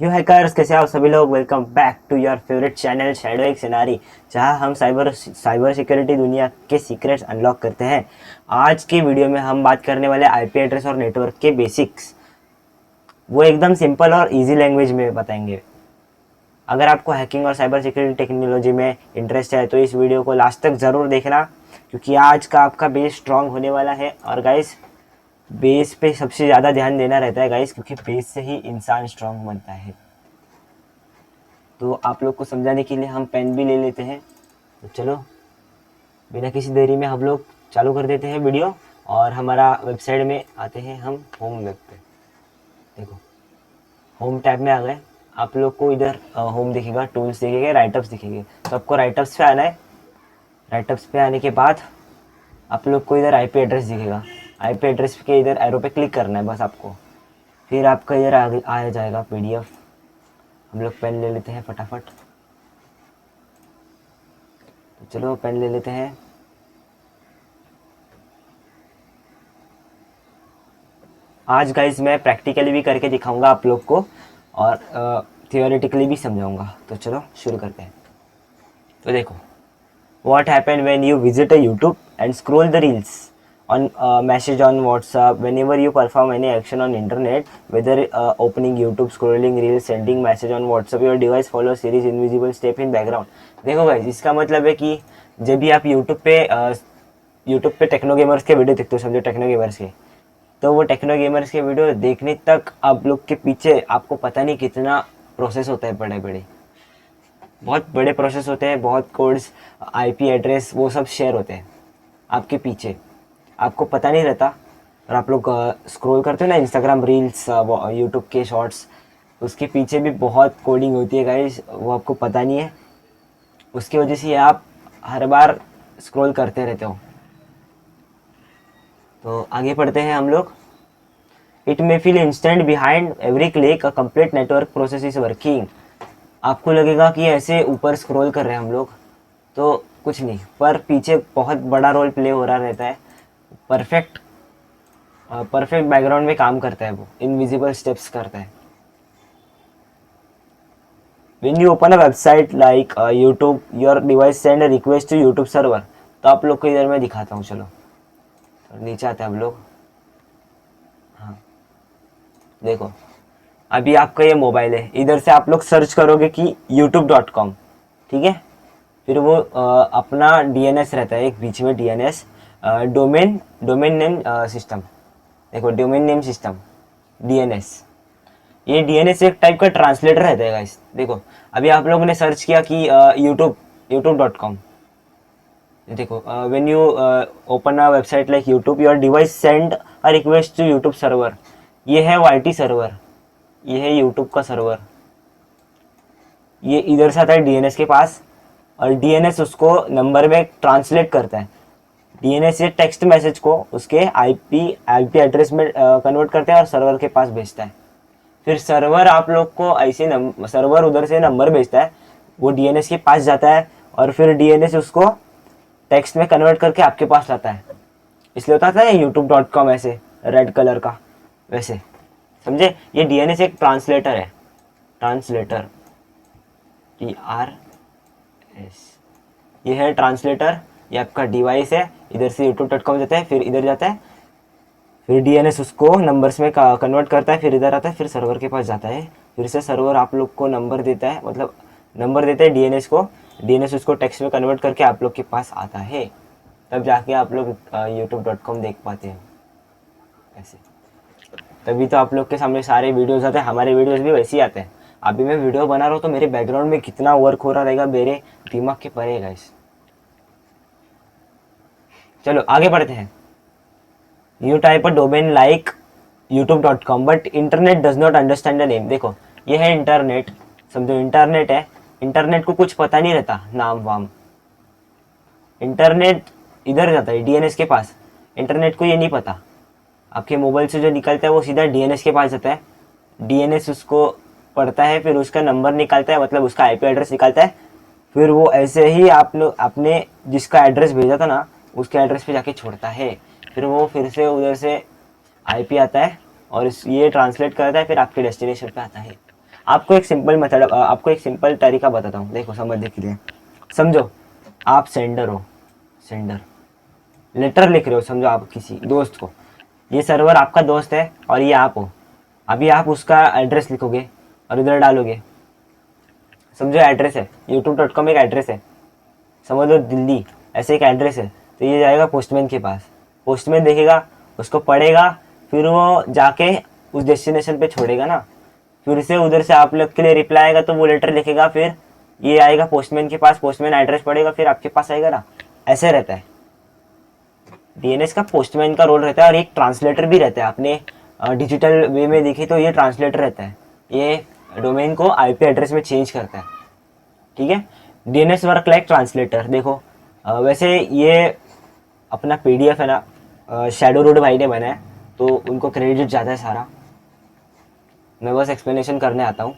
यो hackers, कैसे आओ सभी लोग। Welcome back to your favourite channel shadow एक सिनारी, जहां हम साइबर सिक्योरिटी दुनिया के सीक्रेट्स अनलॉक करते हैं। आज की वीडियो में हम बात करने वाले आईपी एड्रेस और नेटवर्क के बेसिक्स, वो एकदम सिंपल और इजी लैंग्वेज में बताएंगे। अगर आपको हैकिंग और साइबर सिक्योरिटी टेक्नोलॉजी में इंटरेस्ट है तो इस वीडियो को लास्ट तक ज़रूर देखना, क्योंकि आज का आपका बेस स्ट्रांग होने वाला है। और गाइस, बेस पे सबसे ज़्यादा ध्यान देना रहता है गाइस, क्योंकि बेस से ही इंसान स्ट्रांग बनता है। तो आप लोग को समझाने के लिए हम पेन भी ले लेते हैं। तो चलो बिना किसी देरी में हम लोग चालू कर देते हैं वीडियो, और हमारा वेबसाइट में आते हैं हम होम वेब पे। देखो, होम टैब में आ गए। आप लोग को इधर होम दिखेगा, टूल्स दिखेंगे, राइटअप्स दिखेंगे। तो आपको राइटअप्स पे आना है। राइटअप्स पे आने के बाद आप लोग को इधर आईपी एड्रेस दिखेगा। आईपी एड्रेस के इधर एरो पे क्लिक करना है बस आपको। फिर आपका इधर आ जाएगा पीडीएफ। हम लोग पेन ले लेते हैं फटाफट। तो चलो पेन ले लेते हैं। आज गाइज मैं प्रैक्टिकली भी करके दिखाऊंगा आप लोग को, और थियोरेटिकली भी समझाऊंगा। तो चलो शुरू करते हैं। तो देखो, what happened when you visit a YouTube and scroll the reels on message on WhatsApp, whenever you perform any action on internet, whether opening YouTube, scrolling reels, sending message on WhatsApp, your device follow series invisible step in background। देखो guys, इसका मतलब है कि जब भी आप YouTube पे techno gamers के वीडियो देखते हो, समझो टेक्नो गेमर्स के, तो वो टेक्नो गेमर्स के वीडियो देखने तक आप लोग के पीछे आपको पता नहीं कितना प्रोसेस होता है। बड़े बड़े बहुत बड़े प्रोसेस होते हैं, बहुत कोड्स, आईपी एड्रेस, वो सब शेयर होते हैं आपके पीछे, आपको पता नहीं रहता। और आप लोग स्क्रॉल करते हो ना इंस्टाग्राम रील्स, यूट्यूब के शॉर्ट्स, उसके पीछे भी बहुत कोडिंग होती है गाइस, वो आपको पता नहीं है। उसकी वजह से आप हर बार स्क्रॉल करते रहते हो। तो आगे पढ़ते हैं हम लोग। It may feel instant behind every click, a complete network process is working. आपको लगेगा कि ऐसे ऊपर स्क्रॉल कर रहे हैं हम लोग, तो कुछ नहीं, पर पीछे बहुत बड़ा रोल प्ले हो रहा रहता है। परफेक्ट परफेक्ट बैकग्राउंड में काम करता है, वो इनविजिबल स्टेप्स करता है। When you open a website like YouTube, your device send a request to YouTube server. तो आप लोग को इधर मैं दिखाता हूँ। चलो तो नीचे आते हैं हम लोग। हाँ, देखो, अभी आपका ये मोबाइल है, इधर से आप लोग सर्च करोगे कि youtube.com, ठीक है। फिर वो अपना डीएनएस रहता है, एक बीच में डीएनएस, डोमेन नेम सिस्टम। देखो, डोमेन नेम सिस्टम, डीएनएस। ये डीएनएस एक टाइप का ट्रांसलेटर रहता है गाइस। देखो, अभी आप लोगों ने सर्च किया कि youtube.com। देखो, when you open a website like YouTube, your device send a request to YouTube server. ये है वाईटी सर्वर, ये है यूट्यूब का सर्वर। ये इधर से आता है डीएनएस के पास, और डीएनएस उसको नंबर में ट्रांसलेट करता है। डीएनएस ये टेक्स्ट मैसेज को उसके आईपी एड्रेस में कन्वर्ट करता है और सर्वर के पास भेजता है। फिर सर्वर आप लोग को ऐसे सर्वर उधर से नंबर भेजता है, वो डीएनएस के पास जाता है, और फिर डीएनएस उसको टेक्स्ट में कन्वर्ट करके आपके पास लाता है। इसलिए होता था youtube.com ऐसे रेड कलर का, वैसे समझे। ये डीएनएस एक ट्रांसलेटर है, ट्रांसलेटर, TRS। ये है ट्रांसलेटर, ये आपका डिवाइस है। इधर से youtube.com जाता है, फिर इधर जाता है, फिर डीएनएस उसको नंबर्स में कन्वर्ट करता है, फिर इधर आता है, फिर सर्वर के पास जाता है। फिर से सर्वर आप लोग को नंबर देता है, मतलब नंबर देता है डीएनएस को, डीएनएस उसको टेक्स्ट में कन्वर्ट करके आप लोग के पास आता है। तब जाके आप लोग youtube.com देख पाते हैं ऐसे। तभी तो आप लोग के सामने सारे वीडियोस आते हैं। हमारे वीडियोस भी वैसे ही आते हैं। अभी मैं वीडियो बना रहा हूँ तो मेरे बैकग्राउंड में कितना वर्क हो रहा रहेगा मेरे दिमाग के परे गाइस। चलो आगे बढ़ते हैं। You type a domain like youtube.com but internet does not understand the name. देखो, ये है इंटरनेट, समझो इंटरनेट है। इंटरनेट को कुछ पता नहीं रहता नाम वाम। इंटरनेट इधर जाता है डीएनएस के पास, इंटरनेट को ये नहीं पता। आपके मोबाइल से जो निकलता है वो सीधा डीएनएस के पास जाता है। डीएनएस उसको पढ़ता है, फिर उसका नंबर निकालता है, मतलब उसका आईपी एड्रेस निकालता है। फिर वो ऐसे ही आप लोग आपने जिसका एड्रेस भेजा था ना, उसके एड्रेस पे जाके छोड़ता है। फिर वो फिर से उधर से आईपी आता है और ये ट्रांसलेट करता है, फिर आपके डेस्टिनेशन पे आता है। आपको एक सिंपल मेथड, आपको एक सिंपल तरीका बताता हूँ, देखो समझने के लिए। समझो आप सेंडर हो, सेंडर लेटर लिख रहे हो, समझो आप किसी दोस्त को, ये सर्वर आपका दोस्त है और ये आप हो। अभी आप उसका एड्रेस लिखोगे और इधर डालोगे, समझो एड्रेस है youtube.com, एक एड्रेस है, समझ लो दिल्ली, ऐसे एक एड्रेस है। तो ये जाएगा पोस्टमैन के पास, पोस्टमैन देखेगा, उसको पढ़ेगा, फिर वो जाके उस डेस्टिनेशन पे छोड़ेगा ना, फिर से उधर से आप लोग के लिए रिप्लाई आएगा, तो वो लेटर लिखेगा, फिर ये आएगा पोस्टमैन के पास, पोस्टमैन एड्रेस पढ़ेगा, फिर आपके पास आएगा ना। ऐसे रहता है डीएनएस का, पोस्टमैन का रोल रहता है, और एक ट्रांसलेटर भी रहता है। आपने डिजिटल वे में देखी तो ये ट्रांसलेटर रहता है, ये डोमेन को आईपी एड्रेस में चेंज करता है, ठीक है। DNS work like translator. देखो वैसे ये अपना पीडीएफ है ना, शैडो रूड भाई ने बनाया, तो उनको क्रेडिट ज़्यादा है सारा, मैं बस एक्सप्लेनेशन करने आता हूँ।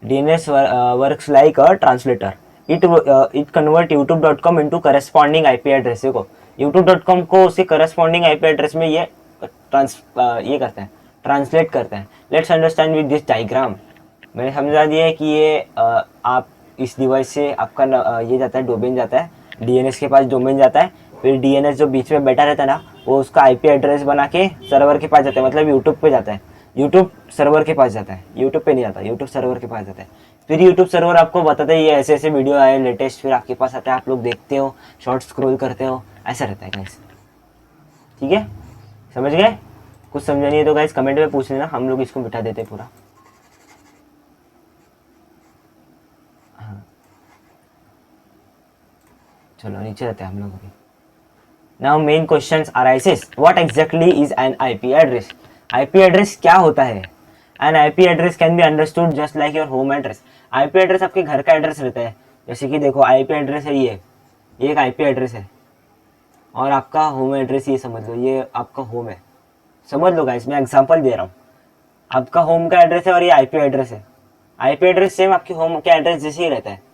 DNS works like a translator, it convert youtube.com into corresponding IP address. देखो youtube.com को उसके करस्पॉन्डिंग आईपी एड्रेस में ये ये करता है, ट्रांसलेट करता है। Let's understand with this diagram. मैंने समझा दिया है कि ये आप इस डिवाइस से आपका ये जाता है, डोमेन जाता है, डीएनएस के पास डोमेन जाता है, फिर डीएनएस जो बीच में बैठा रहता है ना, वो उसका आईपी एड्रेस बना के सर्वर के पास जाता है, मतलब यूट्यूब पे जाता है, यूट्यूब सर्वर के पास जाता है, यूट्यूब पे नहीं जाता, यूट्यूब सर्वर के पास जाता है। फिर यूट्यूब सर्वर आपको बताता है ये ऐसे ऐसे वीडियो आए लेटेस्ट, फिर आपके पास आता है, आप लोग देखते हो, शॉर्ट स्क्रॉल करते हो, ऐसा रहता है गाइस, ठीक है, समझ गए? कुछ समझा नहीं है तो गाइस कमेंट में पूछ लेना, हम लोग इसको मिटा देते पूरा। चलो नीचे रहते हैं हम लोग अभी। Now main question arises, what exactly is an IP address? IP address क्या होता है? N IP address can be understood just like your home address. IP address आपके घर का एड्रेस रहता है, जैसे कि देखो आईपी एड्रेस है ये एक आईपी एड्रेस है, और आपका होम एड्रेस ये समझ लो, ये आपका होम है, समझ लो गाइस, मैं एग्जांपल दे रहा हूँ। आपका होम का एड्रेस है और ये आईपी एड्रेस है, आईपी एड्रेस सेम आपके होम के एड्रेस जैसे ही रहता है।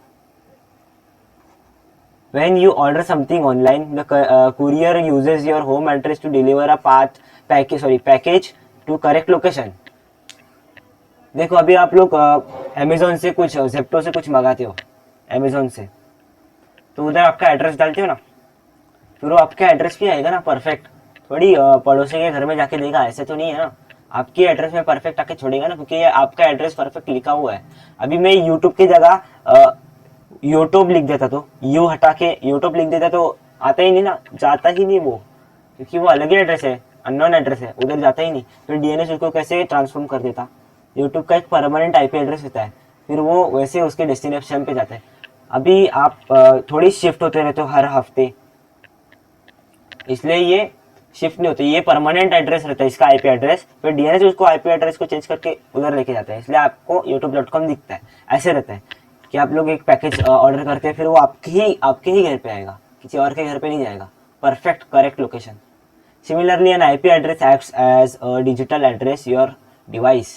When you order something online, the courier uses your home address to deliver a package to correct location. देखो अभी आप लोग अमेजोन से कुछ, जेप्टो से कुछ मंगाते हो, अमेजोन से, तो उधर आपका एड्रेस डालते हो ना, फिर वो आपका एड्रेस भी आएगा ना परफेक्ट, थोड़ी पड़ोसी के घर में जाके देगा, ऐसे तो नहीं है ना, आपके एड्रेस में परफेक्ट आके छोड़ेगा ना, क्योंकि ये आपका एड्रेस परफेक्ट लिखा हुआ है। अभी मैं यूट्यूब की जगह यूट्यूब लिख देता, तो यू हटा के यूट्यूब लिख देता, तो आता ही नहीं ना, जाता ही नहीं वो, क्योंकि वो अलग ही एड्रेस है, अननोन एड्रेस है, उधर जाता ही नहीं। फिर डीएनएस उसको कैसे ट्रांसफॉर्म कर देता? यूट्यूब का एक परमानेंट आईपी एड्रेस होता है, फिर वो वैसे उसके डेस्टिनेशन पे जाता है। अभी आप थोड़ी शिफ्ट होते रहते हो हर हफ्ते, इसलिए ये शिफ्ट नहीं होती, ये परमानेंट एड्रेस रहता है इसका आईपी एड्रेस, फिर डीएनएस उसको आईपी एड्रेस को चेंज करके उधर लेके जाता है, इसलिए आपको youtube.com दिखता है। ऐसे रहता है कि आप लोग एक पैकेज ऑर्डर करते हैं, फिर वो आपके ही घर पे आएगा, किसी और के घर पे नहीं जाएगा, perfect correct location. Similarly an IP address acts as a digital address your device.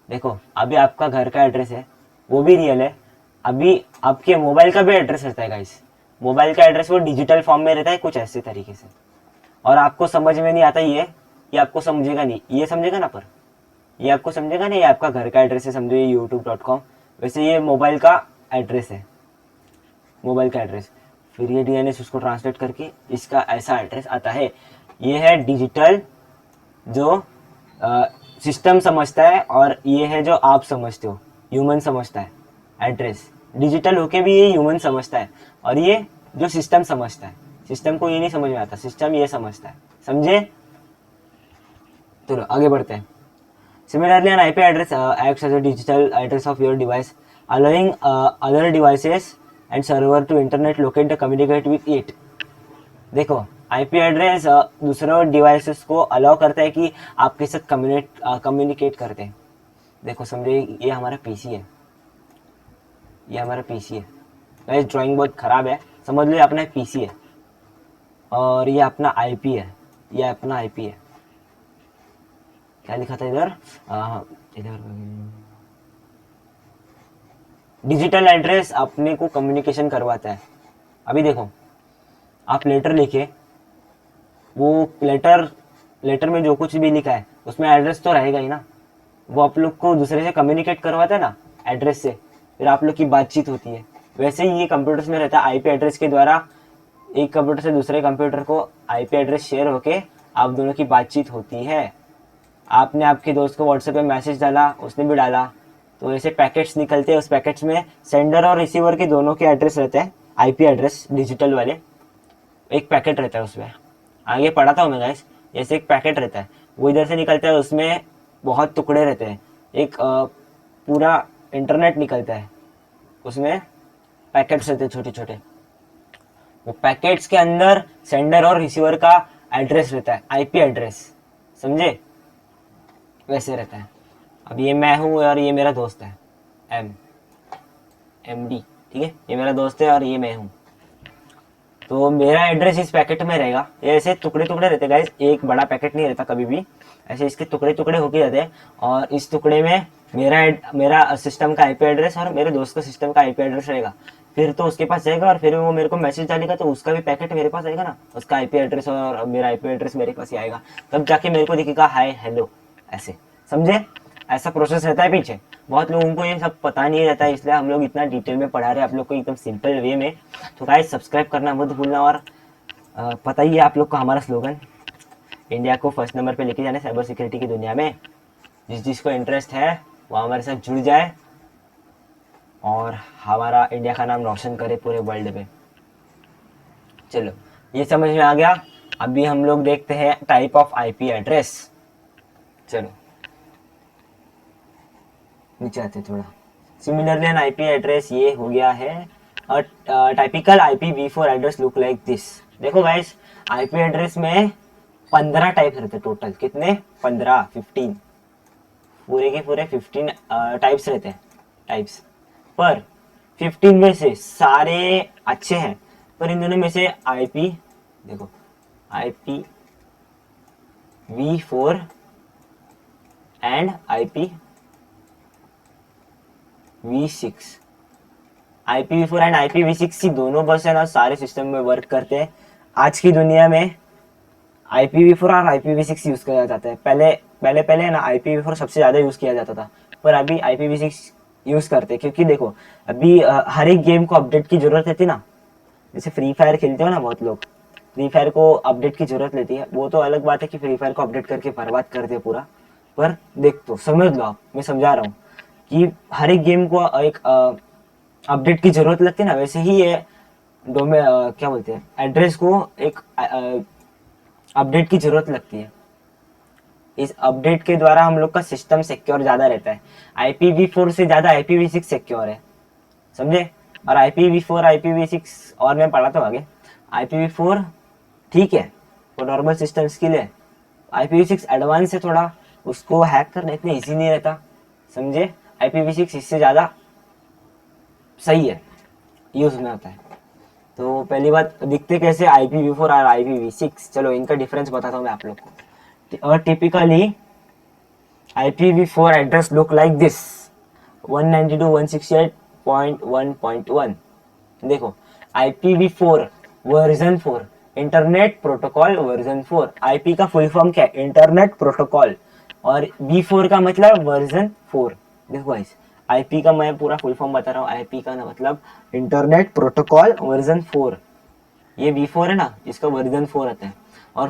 देखो अभी आपका घर का एड्रेस है, वो भी रियल है, अभी आपके मोबाइल का भी एड्रेस रहता है गाइस, मोबाइल का एड्रेस वो डिजिटल फॉर्म में रहता है कुछ ऐसे तरीके से, और आपको समझ में नहीं आता ये आपको समझेगा नहीं, ये समझेगा ना, पर ये आपको समझेगा नहीं, ये आपका घर का एड्रेस है, समझो ये youtube.com, वैसे ये मोबाइल का एड्रेस है, मोबाइल का एड्रेस, फिर ये डीएनएस उसको ट्रांसलेट करके इसका ऐसा एड्रेस आता है। ये है डिजिटल जो सिस्टम समझता है, और ये है जो आप समझते हो, ह्यूमन समझता है एड्रेस, डिजिटल होके भी ये ह्यूमन समझता है, और ये जो सिस्टम समझता है, सिस्टम को ये नहीं समझ में आता, सिस्टम ये समझता है, समझे? चलो आगे बढ़ते हैं। Similarly, an IP address acts as a digital address of your device, allowing other devices and server to internet locate and communicate with it. देखो आईपी एड्रेस दूसरे डिवाइसेस को अलाउ करता है कि आपके साथ कम्युनिकेट करते हैं। देखो समझे ये हमारा पीसी है, ये हमारा पीसी है, गाइस ड्राइंग बहुत खराब है, समझ लो ये अपना पीसी है, और ये अपना आईपी है, ये अपना आईपी है, क्या लिखा था इधर, इधर डिजिटल एड्रेस अपने को कम्युनिकेशन करवाता है। अभी देखो आप लेटर लिखे, वो लेटर में जो कुछ भी लिखा है उसमें एड्रेस तो रहेगा ही ना, वो आप लोग को दूसरे से कम्युनिकेट करवाता है ना एड्रेस से, फिर आप लोग की बातचीत होती है। वैसे ही ये कंप्यूटर्स में रहता है, आईपी एड्रेस के द्वारा एक कंप्यूटर से दूसरे कंप्यूटर को आईपी एड्रेस शेयर होके आप दोनों की बातचीत होती है। आपने आपके दोस्त को व्हाट्सएप पे मैसेज डाला, उसने भी डाला, तो ऐसे पैकेट्स निकलते हैं। उस पैकेट्स में सेंडर और रिसीवर के दोनों के एड्रेस रहते हैं, आईपी एड्रेस डिजिटल वाले। एक पैकेट रहता है उसमें, आगे पढ़ाता हूँ मैं गाइस। जैसे एक पैकेट रहता है, वो इधर से निकलता है, उसमें बहुत टुकड़े रहते हैं, एक पूरा इंटरनेट निकलता है, उसमें पैकेट्स रहते हैं छोटे छोटे। वो पैकेट्स के अंदर सेंडर और रिसीवर का एड्रेस रहता है, आईपी एड्रेस, समझे? वैसे रहता है। अब ये मैं हूँ और ये मेरा दोस्त है, MD, ठीक है? ये मेरा दोस्त है और ये मैं हूँ। तो मेरा एड्रेस इस पैकेट में रहेगा। ये ऐसे टुकड़े टुकड़े रहते गाइस, एक बड़ा पैकेट नहीं रहता कभी भी, ऐसे इसके टुकड़े टुकड़े होके जाते हैं। और इस टुकड़े में मेरा सिस्टम का आईपी एड्रेस और मेरे दोस्त का सिस्टम का आईपी एड्रेस रहेगा। फिर तो उसके पास जाएगा और फिर वो मेरे को मैसेज डालेगा, तो उसका भी पैकेट मेरे पास आएगा ना, उसका आईपी एड्रेस और मेरा आईपी एड्रेस मेरे पास ही आएगा। तब जाके मेरे को दिखेगा हाय हेलो, ऐसे, समझे? ऐसा प्रोसेस रहता है पीछे। बहुत लोगों को ये सब पता नहीं रहता है, इसलिए हम लोग इतना डिटेल में पढ़ा रहे हैं आप लोग को एकदम सिंपल वे में। तो गाइस सब्सक्राइब करना मत भूलना। और पता ही है आप लोग को हमारा स्लोगन, इंडिया को फर्स्ट नंबर पे लेके जाना साइबर सिक्योरिटी की दुनिया में। जिसको इंटरेस्ट है वो हमारे साथ जुड़ जाए और हमारा इंडिया का नाम रोशन करे पूरे वर्ल्ड में। चलो ये समझ में आ गया। अभी हम लोग देखते हैं टाइप ऑफ आईपी एड्रेस। चलो नीचे आते थोड़ा। सिमिलरली एन आईपी एड्रेस ये हो गया है। Typical IPv4 address look like this. देखो गाइस, आईपी एड्रेस में 15 टाइप रहते टोटल। कितने? 15 पूरे के पूरे 15 टाइप्स रहते हैं, टाइप्स। पर 15 में से सारे अच्छे हैं, पर इन दोनों में से आईपी, देखो IPv4 and IPv6 and IPv6 ही दोनों बस है ना सारे सिस्टम में वर्क करते हैं। आज की दुनिया में IPv4 और IPv6 यूज किया जाता है। पहले ना IPv4 सबसे ज्यादा यूज किया जाता था, पर अभी IPv6 यूज करते हैं। क्योंकि देखो अभी हर एक गेम को अपडेट की जरूरत रहती है ना। जैसे फ्री फायर खेलते हो ना बहुत लोग, फ्री फायर को अपडेट की जरूरत लेती है। वो तो अलग बात है कि फ्री फायर को अपडेट करके बर्बाद कर दे पूरा, पर देख तो समझ लो आप, मैं समझा रहा हूँ कि हर एक गेम को एक अपडेट की जरूरत लगती है ना, वैसे ही ये क्या बोलते हैं, एड्रेस को एक अपडेट की जरूरत लगती है। इस अपडेट के द्वारा हम लोग का सिस्टम सिक्योर ज्यादा रहता है। IPv4 से ज्यादा IPv6 सिक्योर है, समझे? और IPv4 IPv6 और मैं पढ़ाता हूँ आगे। IPv4 ठीक है वो नॉर्मल सिस्टम्स के लिए, IPv6 एडवांस है थोड़ा, उसको हैक करना इतना इजी नहीं रहता, समझे? IPv6 इससे ज्यादा सही है, यूज में होता है। तो पहली बात दिखते कैसे IPv4 और IPv6, चलो इनका डिफरेंस बताता हूँ मैं आप लोग को। और typically IPv4 address look like this, 192.168.1.1। देखो IPv4 version 4, internet protocol version 4। IP का फुल फॉर्म क्या है? Internet protocol. और V4 का मतलब वर्जन 4। देखो गाइस, IP का मैं पूरा फुल फॉर्म बता रहा हूँ। IP का ना मतलब इंटरनेट प्रोटोकॉल वर्जन 4। ये V4 है ना, इसका वर्जन 4 आता है। और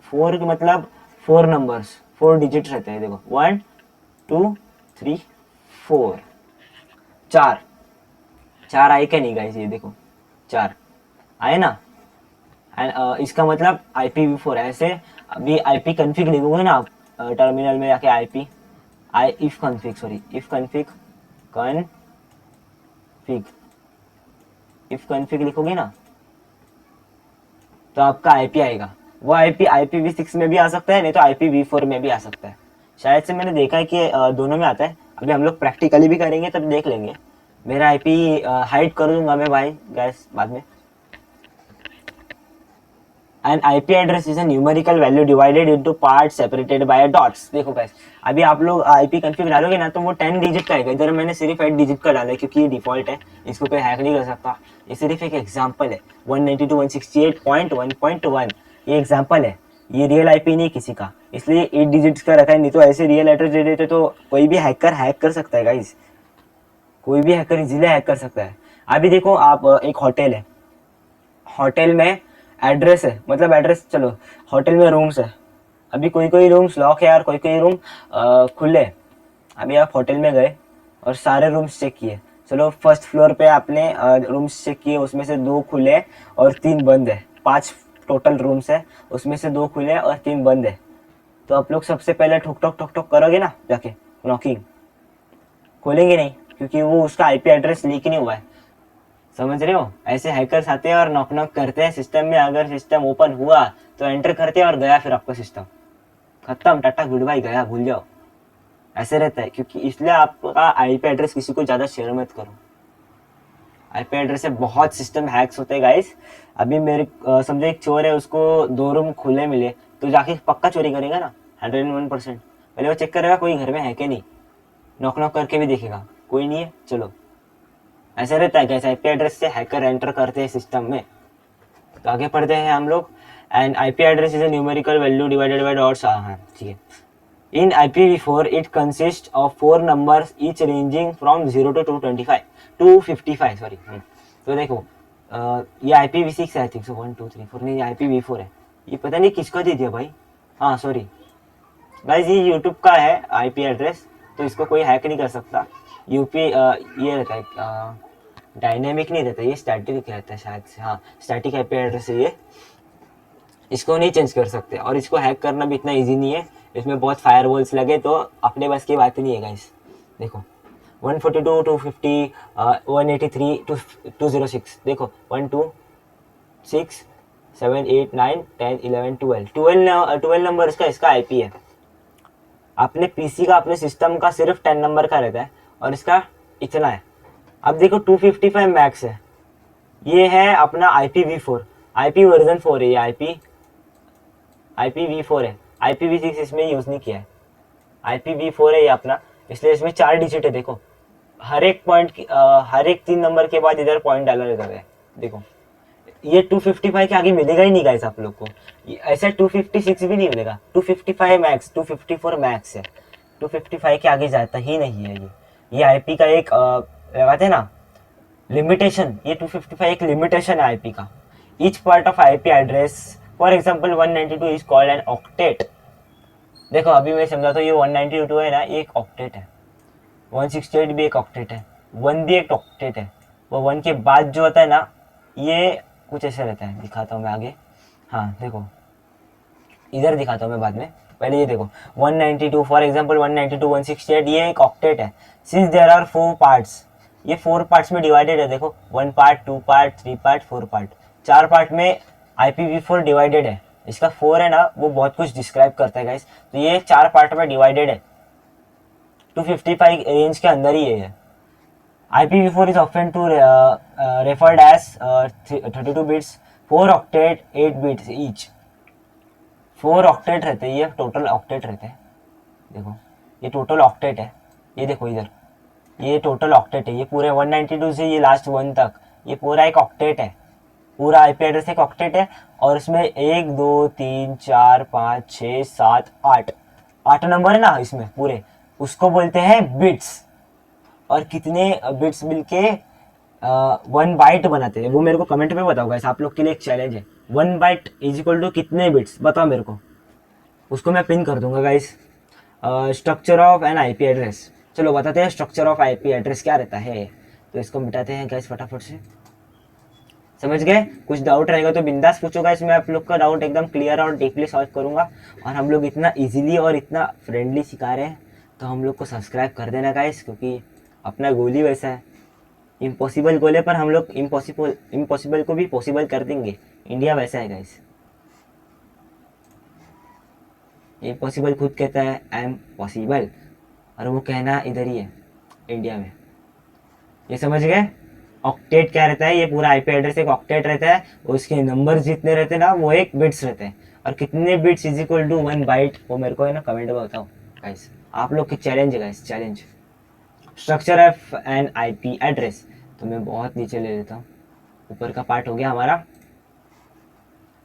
4 का मतलब 4 नंबर्स, 4 डिजिट रहते हैं। देखो 1 2 3 4, 4 आए क्या नहीं गाइस? ये देखो 4 आए ना। एंड इसका मतलब IPv4 ऐसे। अभी IP कन्फिग लिखोगे ना आप टर्मिनल में जाके if config लिखोगे ना, तो आपका IP आएगा। वो IP IPv6 में भी आ सकता है, नहीं तो IPv4 में भी आ सकता है। शायद से मैंने देखा है कि दोनों में आता है। अभी हम लोग प्रैक्टिकली भी करेंगे तब देख लेंगे। मेरा IP हाइड कर दूंगा मैं भाई गैस बाद में। An IP address is a numerical value divided into parts separated by a dots। देखो गाइस, अभी आप लोग IP config डालोगे ना तो वो 10 डिजिट का आएगा। इधर मैंने सिर्फ 8 डिजिट का डाला है क्योंकि ये डिफॉल्ट है, इसको कोई हैक नहीं कर सकता। ये सिर्फ एक एग्जांपल है। 192.168.1.1 ये एग्जांपल है, ये रियल IP नहीं किसी का। इसलिए 8 डिजिट्स का रखा है, नहीं तो ऐसे रियल एड्रेस दे देते तो कोई भी हैकर हैक कर सकता है गाइस, कोई भी हैकर इजीली हैक कर सकता है। अभी देखो आप एक होटल है, होटल में एड्रेस है, मतलब एड्रेस, चलो होटल में रूम्स है, अभी कोई कोई रूम्स लॉक है यार, कोई कोई रूम खुले हैं। अभी आप होटल में गए और सारे रूम्स चेक किए, चलो फर्स्ट फ्लोर पे आपने रूम्स चेक किए, उसमें से 2 खुले और 3 बंद है, 5 टोटल रूम्स है, उसमें से 2 खुले और 3 बंद है। तो आप लोग सबसे पहले ठोक ठोक ठोक ठोक करोगे ना, जाके नॉकिंग, खोलेंगे नहीं, क्योंकि वो उसका आईपी एड्रेस लीक नहीं हुआ है। समझ रहे हो, ऐसे हैकर्स आते हैं और नॉक नॉक करते हैं सिस्टम में, अगर सिस्टम ओपन हुआ तो एंटर करते हैं और गया फिर आपका सिस्टम, खत्म, टाटा गुड बाय, गया, भूल जाओ, ऐसे रहता है। क्योंकि इसलिए आपका आईपी एड्रेस किसी को ज़्यादा शेयर मत करो, आईपी एड्रेस से बहुत सिस्टम हैक्स होते हैं गाइस। अभी मेरे समझो एक चोर है, उसको 2 रूम खुले मिले, तो जाके पक्का चोरी करेगा ना, 101%। पहले वो चेक करेगा कोई घर में है कि नहीं, नॉक नॉक करके भी देखेगा, कोई नहीं है, चलो, ऐसा रहता है गाइस। आईपी एड्रेस से हैकर एंटर करते हैं सिस्टम में। तो आगे पढ़ते हैं हम लोग। And IP address is a numerical value divided by dots, हाँ ठीक है। In IPv4, it consists of 4 numbers each ranging from 0 to 225, 255 sorry. तो देखो ये IPv6 है, आई थिंक सो 1 2 3 4, नहीं ये IPv4 है, ये पता नहीं किसका दे दिया भाई, हाँ सॉरी गाइस, ये यूट्यूब का है आईपी एड्रेस, तो इसको कोई हैक नहीं कर सकता। यूपी ये रहता है डायनेमिक नहीं रहता, ये स्टैटिक रहता है शायद से, हाँ स्टैटिक आईपी एड्रेस है ये, इसको नहीं चेंज कर सकते, और इसको हैक करना भी इतना इजी नहीं है, इसमें बहुत फायरवॉल्स लगे, तो अपने बस की बात नहीं है गाइस। देखो 142 250 183 206, देखो 1 2 6 7 8 9 10 11 12 नंबर इसका आईपी है। अपने पीसी का, अपने सिस्टम का सिर्फ 10 नंबर का रहता है, और इसका इतना है। अब देखो 255 मैक्स है, ये है अपना IPv4, आईपी वर्जन 4 है ये, IPv4 है, IPv6 इसमें यूज नहीं किया है, IPv4 है ये अपना, इसलिए इसमें 4 डिजिट है। देखो हर एक पॉइंट हर एक 3 नंबर के बाद इधर पॉइंट डाला रहता है। देखो ये 255 के आगे मिलेगा ही नहीं गाइस आप लोग को, ऐसा 256 भी नहीं मिलेगा, 255 मैक्स, 254 मैक्स है, 255 के आगे जाता ही नहीं है ये आईपी का एक लगाते हैं ना लिमिटेशन, ये 255 एक लिमिटेशन है आईपी का। Each part of IP address, for example 192 is called an octet. देखो अभी मैं समझाता हूँ, ये 192 है ना, ये एक ऑक्टेट है, 168 भी एक ऑक्टेट है, 1 भी एक ऑक्टेट है। वो 1 के बाद जो होता है ना, ये कुछ ऐसे रहता है, दिखाता हूँ मैं आगे, हाँ देखो इधर दिखाता हूँ मैं बाद में, पहले ये देखो 192 फॉर एग्जांपल 192 168, ये एक ऑक्टेट है। सिंस देयर आर 4 पार्ट्स, ये 4 पार्ट्स में डिवाइडेड है, देखो 1 part 2 part 3 part 4 part, 4 part में IPv4 डिवाइडेड है। इसका 4 है ना, वो बहुत कुछ डिस्क्राइब करता है गाइस, तो ये 4 पार्ट में डिवाइडेड है, 255 रेंज के अंदर ही है। IPv4 is often to referred as 32 bits, 4 octet 8 bits each, 4 octet रहते हैं, ये टोटल ऑक्टेट रहते हैं। देखो ये टोटल ऑक्टेट है, ये देखो इधर, ये टोटल ऑक्टेट है, ये पूरे 192 से ये लास्ट 1 तक, ये पूरा एक ऑक्टेट है, पूरा आईपी एड्रेस एक ऑक्टेट है। और इसमें 1 2 3 4 5 6 7 8 नंबर है ना इसमें पूरे, उसको बोलते हैं बिट्स। और कितने बिट्स मिलके 1 बाइट बनाते हैं, वो मेरे को कमेंट में बताओ गाइस, आप लोग के लिए एक चैलेंज है, 1 बाइट इज इक्वल टू कितने बिट्स, बताओ मेरे को, उसको मैं पिन कर दूंगा guys. Structure of an IP address, चलो बताते हैं स्ट्रक्चर ऑफ आईपी एड्रेस क्या रहता है, तो इसको मिटाते हैं गाइस फटाफट से। समझ गए? कुछ डाउट रहेगा तो बिंदास पूछो गाइस, मैं आप लोग का डाउट एकदम क्लियर और डीपली सॉल्व करूंगा। और हम लोग इतना इजीली और इतना फ्रेंडली सिखा रहे हैं, तो हम लोग को सब्सक्राइब कर देना गाइस, क्योंकि अपना गोल ही वैसा है, इम्पॉसिबल गोल है, पर हम लोग इम्पॉसिबल को भी पॉसिबल कर देंगे। इंडिया वैसा है गाइस, इम्पॉसिबल खुद कहता है आई एम पॉसिबल, और वो कहना इधर ही है इंडिया में। ये समझ गए? ऑक्टेट क्या रहता है, ये पूरा आईपी एड्रेस एक ऑक्टेट रहता है, उसके नंबर जितने रहते हैं ना वो एक बिट्स रहते हैं, और कितने bits is equal to 1 byte, वो मेरे को है ना कमेंट में बताओ गाइस, आप लोग की चैलेंज है guys, challenge. Structure of an IP address, तो मैं बहुत नीचे ले लेता हूँ, ऊपर का पार्ट हो गया हमारा।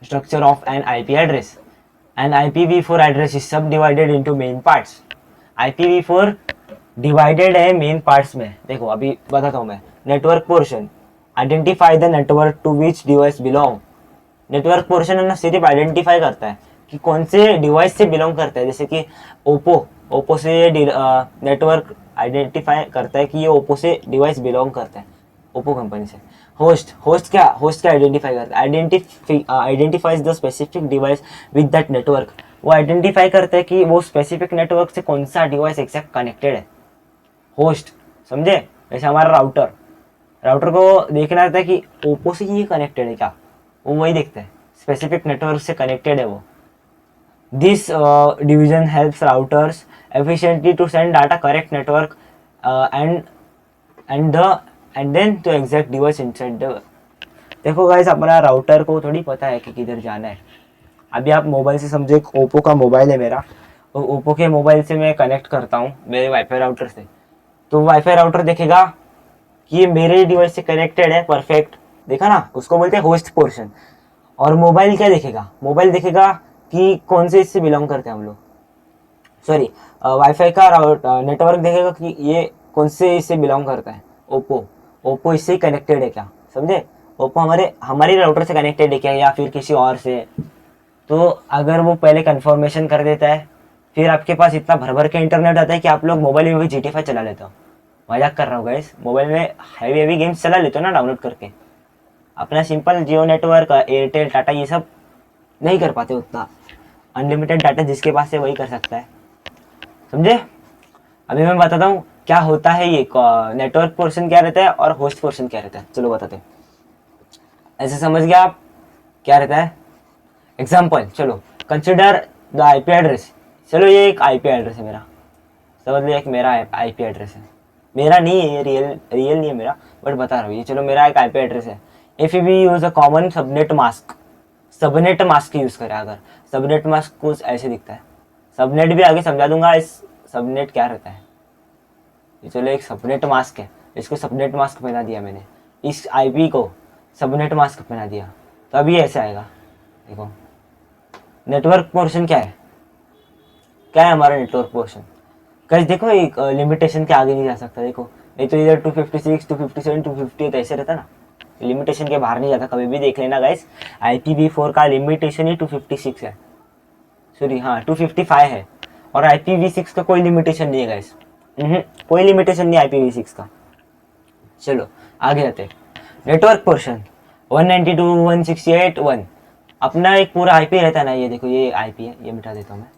Structure of an IP address, and IPv4 address is subdivided into main parts. IPv4 divided है मेन पार्ट्स में। देखो अभी बताता हूँ मैं। Network portion, identify the network to which device belong. Network portion है ना, सिर्फ आइडेंटिफाई करता है कि कौन से डिवाइस से बिलोंग करता है। जैसे कि ओप्पो से नेटवर्क आइडेंटिफाई करता है कि ये ओप्पो से डिवाइस बिलोंग करता है, ओप्पो कंपनी से। होस्ट क्या आइडेंटिफाई करता है, identifies the specific device with that network. वो आइडेंटिफाई करता है कि वो स्पेसिफिक नेटवर्क से कौन सा डिवाइस एग्जैक्ट कनेक्टेड है। होस्ट, समझे? जैसे हमारा राउटर को देखना रहता है कि ओप्पो से ये कनेक्टेड है क्या, वो वही देखते हैं, स्पेसिफिक नेटवर्क से कनेक्टेड है वो। This division helps routers efficiently to send data correct network and then to exact device inside the. देखो गाइस, अपना राउटर को थोड़ी पता है कि किधर जाना है। अभी आप मोबाइल से समझो, एक ओप्पो का मोबाइल है मेरा, तो ओप्पो के मोबाइल से मैं कनेक्ट करता हूँ मेरे वाईफाई राउटर से, तो वाईफाई राउटर देखेगा कि ये मेरे डिवाइस से कनेक्टेड है, परफेक्ट, देखा ना, उसको बोलते हैं होस्ट पोर्शन। और मोबाइल क्या देखेगा, मोबाइल देखेगा कि कौन से इससे बिलोंग करते हैं हम लोग, सॉरी वाईफाई का नेटवर्क देखेगा कि ये कौन से इससे बिलोंग करता है, ओप्पो इससे कनेक्टेड है क्या, समझे? ओप्पो हमारी राउटर से कनेक्टेड है क्या, या फिर किसी और से। तो अगर वो पहले कंफर्मेशन कर देता है, फिर आपके पास इतना भर भर के इंटरनेट आता है कि आप लोग मोबाइल में भी GTA 5 चला लेते हो। मजाक कर रहा हूँ गाइस, मोबाइल में हैवी गेम्स चला लेते हो ना डाउनलोड करके। अपना सिंपल जियो नेटवर्क, एयरटेल, टाटा, ये सब नहीं कर पाते उतना। अनलिमिटेड डाटा जिसके पास है वही कर सकता है, समझे? अभी मैं बताता हूँ क्या होता है ये नेटवर्क पोर्शन क्या रहता है और होस्ट पोर्शन क्या रहता है। चलो बताते हैं। ऐसे समझ गया आप क्या रहता है? एग्जाम्पल, चलो कंसिडर द IP एड्रेस। चलो ये एक IP एड्रेस है मेरा, समझ लो एक मेरा IP एड्रेस है। मेरा नहीं है ये, रियल नहीं है मेरा, बट बता रहा हूँ ये। चलो मेरा एक IP एड्रेस है। If we use a common subnet mask use करें, अगर सबनेट मास्क कुछ ऐसे दिखता है। सबनेट भी आगे समझा दूंगा, इस सबनेट क्या रहता है। ये चलो एक सबनेट मास्क है, इसको सबनेट मास्क पहना दिया मैंने, इस IP को सबनेट मास्क पहना दिया, तो अभी ऐसे आएगा। देखो नेटवर्क पोर्शन क्या है हमारा नेटवर्क पोर्शन। गाइस देखो, एक लिमिटेशन के आगे नहीं जा सकता। देखो नहीं तो इधर 256, 257, 258 ऐसे रहता ना, लिमिटेशन के बाहर नहीं जाता। कभी भी देख लेना गाइस, IPv4 का लिमिटेशन ही 256 है, सॉरी हाँ 255 है। और IPv6 का कोई लिमिटेशन नहीं है गाइस, कोई लिमिटेशन नहीं IPv6 का। चलो आगे आते हैं। नेटवर्क पोर्शन 192.168.1 अपना एक पूरा IP रहता है ना। ये देखो ये IP है, ये मिटा देता हूँ मैं।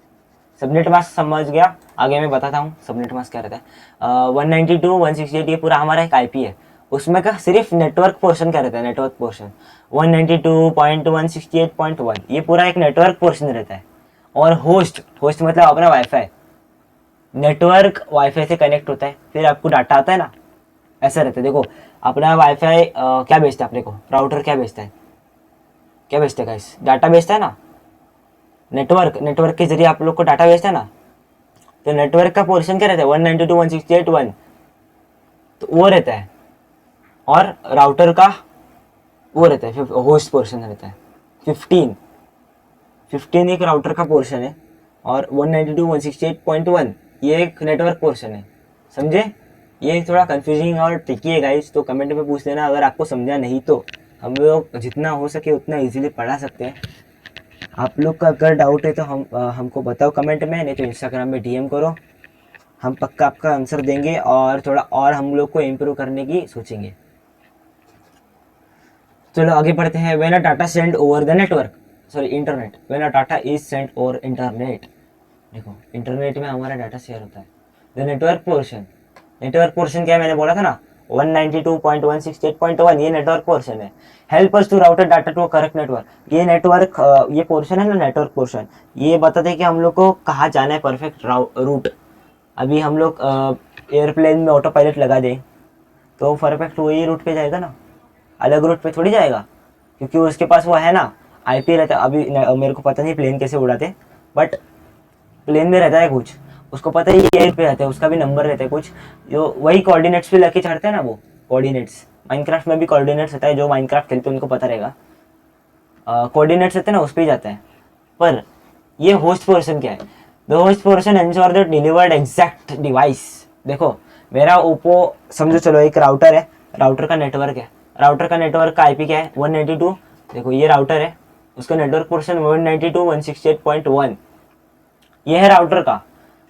सबनेट मास्क समझ गया, आगे मैं बताता हूँ सबनेट मास्क क्या रहता है। 192.168 ये पूरा हमारा एक IP है। उसमें का सिर्फ नेटवर्क पोर्शन क्या रहता है, नेटवर्क पोर्शन 192.168.1 ये पूरा एक नेटवर्क पोर्शन रहता है। और होस्ट मतलब अपना वाईफाई, नेटवर्क वाईफाई से कनेक्ट होता है, फिर आपको डाटा आता है ना, ऐसा रहता है। देखो अपना वाईफाई क्या बेचता है अपने को, राउटर क्या बेचता है, गाइस, डाटा बेचता है ना। नेटवर्क के जरिए आप लोग को डाटा भेजता है ना, तो नेटवर्क का पोर्शन क्या रहता है 192.168.1, तो वो रहता है। और राउटर का वो रहता है होस्ट पोर्शन रहता है 15 एक राउटर का पोर्शन है, और 192.168.1 ये एक नेटवर्क पोर्शन है, समझे? ये थोड़ा कंफ्यूजिंग और ट्रिकी है गाइस, तो कमेंट में पूछ लेना अगर आपको समझा नहीं तो। हम लोग जितना हो सके उतना इजीली पढ़ा सकते हैं। आप लोग का अगर डाउट है तो हमको बताओ कमेंट में, नहीं तो इंस्टाग्राम में DM करो, हम पक्का आपका आंसर देंगे और थोड़ा और हम लोग को इम्प्रूव करने की सोचेंगे। चलो आगे बढ़ते हैं। When a data send over the network, sorry internet, when a data is send over internet, देखो इंटरनेट में हमारा डाटा शेयर होता है। द नेटवर्क पोर्शन क्या है, मैंने बोला था ना 192.168.1 ये नेटवर्क पोर्शन है। Help us to router data to correct network, ये नेटवर्क ये पोर्शन है ना, नेटवर्क पोर्शन ये बताते हैं कि हम लोग को कहाँ जाना है, परफेक्ट रूट। अभी हम लोग एयरप्लेन में ऑटो पायलट लगा दें तो परफेक्ट वही रूट पे जाएगा ना, अलग रूट पे थोड़ी जाएगा, क्योंकि उसके पास वो है ना IP रहता है। अभी मेरे को पता नहीं प्लेन कैसे उड़ाते, बट प्लेन में रहता है कुछ, उसको पता है ये एयर पे रहता है, उसका भी नंबर रहता है कुछ, जो वही कोऑर्डिनेट्स पे लेके चढ़ते हैं ना, वो कोऑर्डिनेट्स। माइनक्राफ्ट में भी कोऑर्डिनेट्स रहता है, जो माइनक्राफ्ट खेलते हैं उनको पता रहेगा, कोऑर्डिनेट्स रहते हैं ना, उस पर ही जाता है। पर ये होस्ट पोर्शन क्या है? The host portion ensure that delivered exact device. देखो मेरा ओप्पो समझो, चलो एक राउटर है, राउटर का नेटवर्क है, राउटर का नेटवर्क का आईपी क्या है 192। देखो ये राउटर है, उसका नेटवर्क पोर्शन 192.168.1, ये है राउटर का।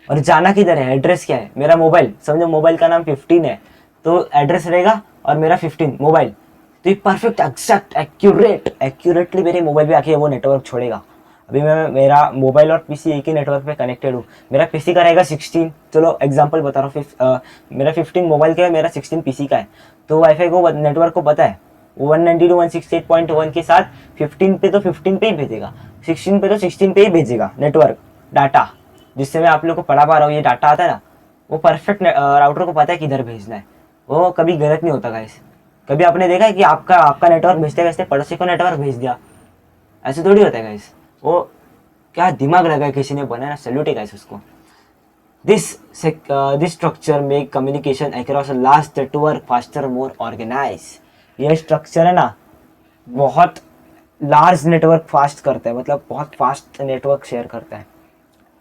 और जाना किधर है, एड्रेस क्या है, मेरा मोबाइल, समझो मोबाइल का नाम 15 है तो एड्रेस रहेगा और मेरा 15 मोबाइल, तो ये परफेक्ट एग्जैक्ट एक्यूरेटली मेरे मोबाइल पे आके वो नेटवर्क छोड़ेगा। अभी मैं मेरा मोबाइल और पीसी एक ही नेटवर्क पे कनेक्टेड हूँ, मेरा पीसी का रहेगा 16, चलो एग्जांपल बता रहा हूँ, मेरा 15 मोबाइल का है, मेरा 16 पीसी का है, तो वाईफाई को नेटवर्क को पता है 192.168.1 के साथ 15 पे तो 15 पे ही भेजेगा, 16 पे तो 16 पे ही भेजेगा नेटवर्क डाटा, जिससे मैं आप लोग को पढ़ा पा रहा हूँ। ये डाटा आता है ना, वो परफेक्ट राउटर को पता है किधर भेजना है, वो कभी गलत नहीं होता गाइस। कभी आपने देखा है कि आपका नेटवर्क भेजते भेजते पड़ोसी को नेटवर्क भेज दिया? ऐसे थोड़ी होता है गाइस। वो क्या दिमाग लगाया किसी ने बनाया, सैल्यूट है गाइस उसको। This structure make communication across large network faster more organize. ये स्ट्रक्चर है ना, बहुत लार्ज नेटवर्क फास्ट करता है, मतलब बहुत फास्ट नेटवर्क शेयर करता है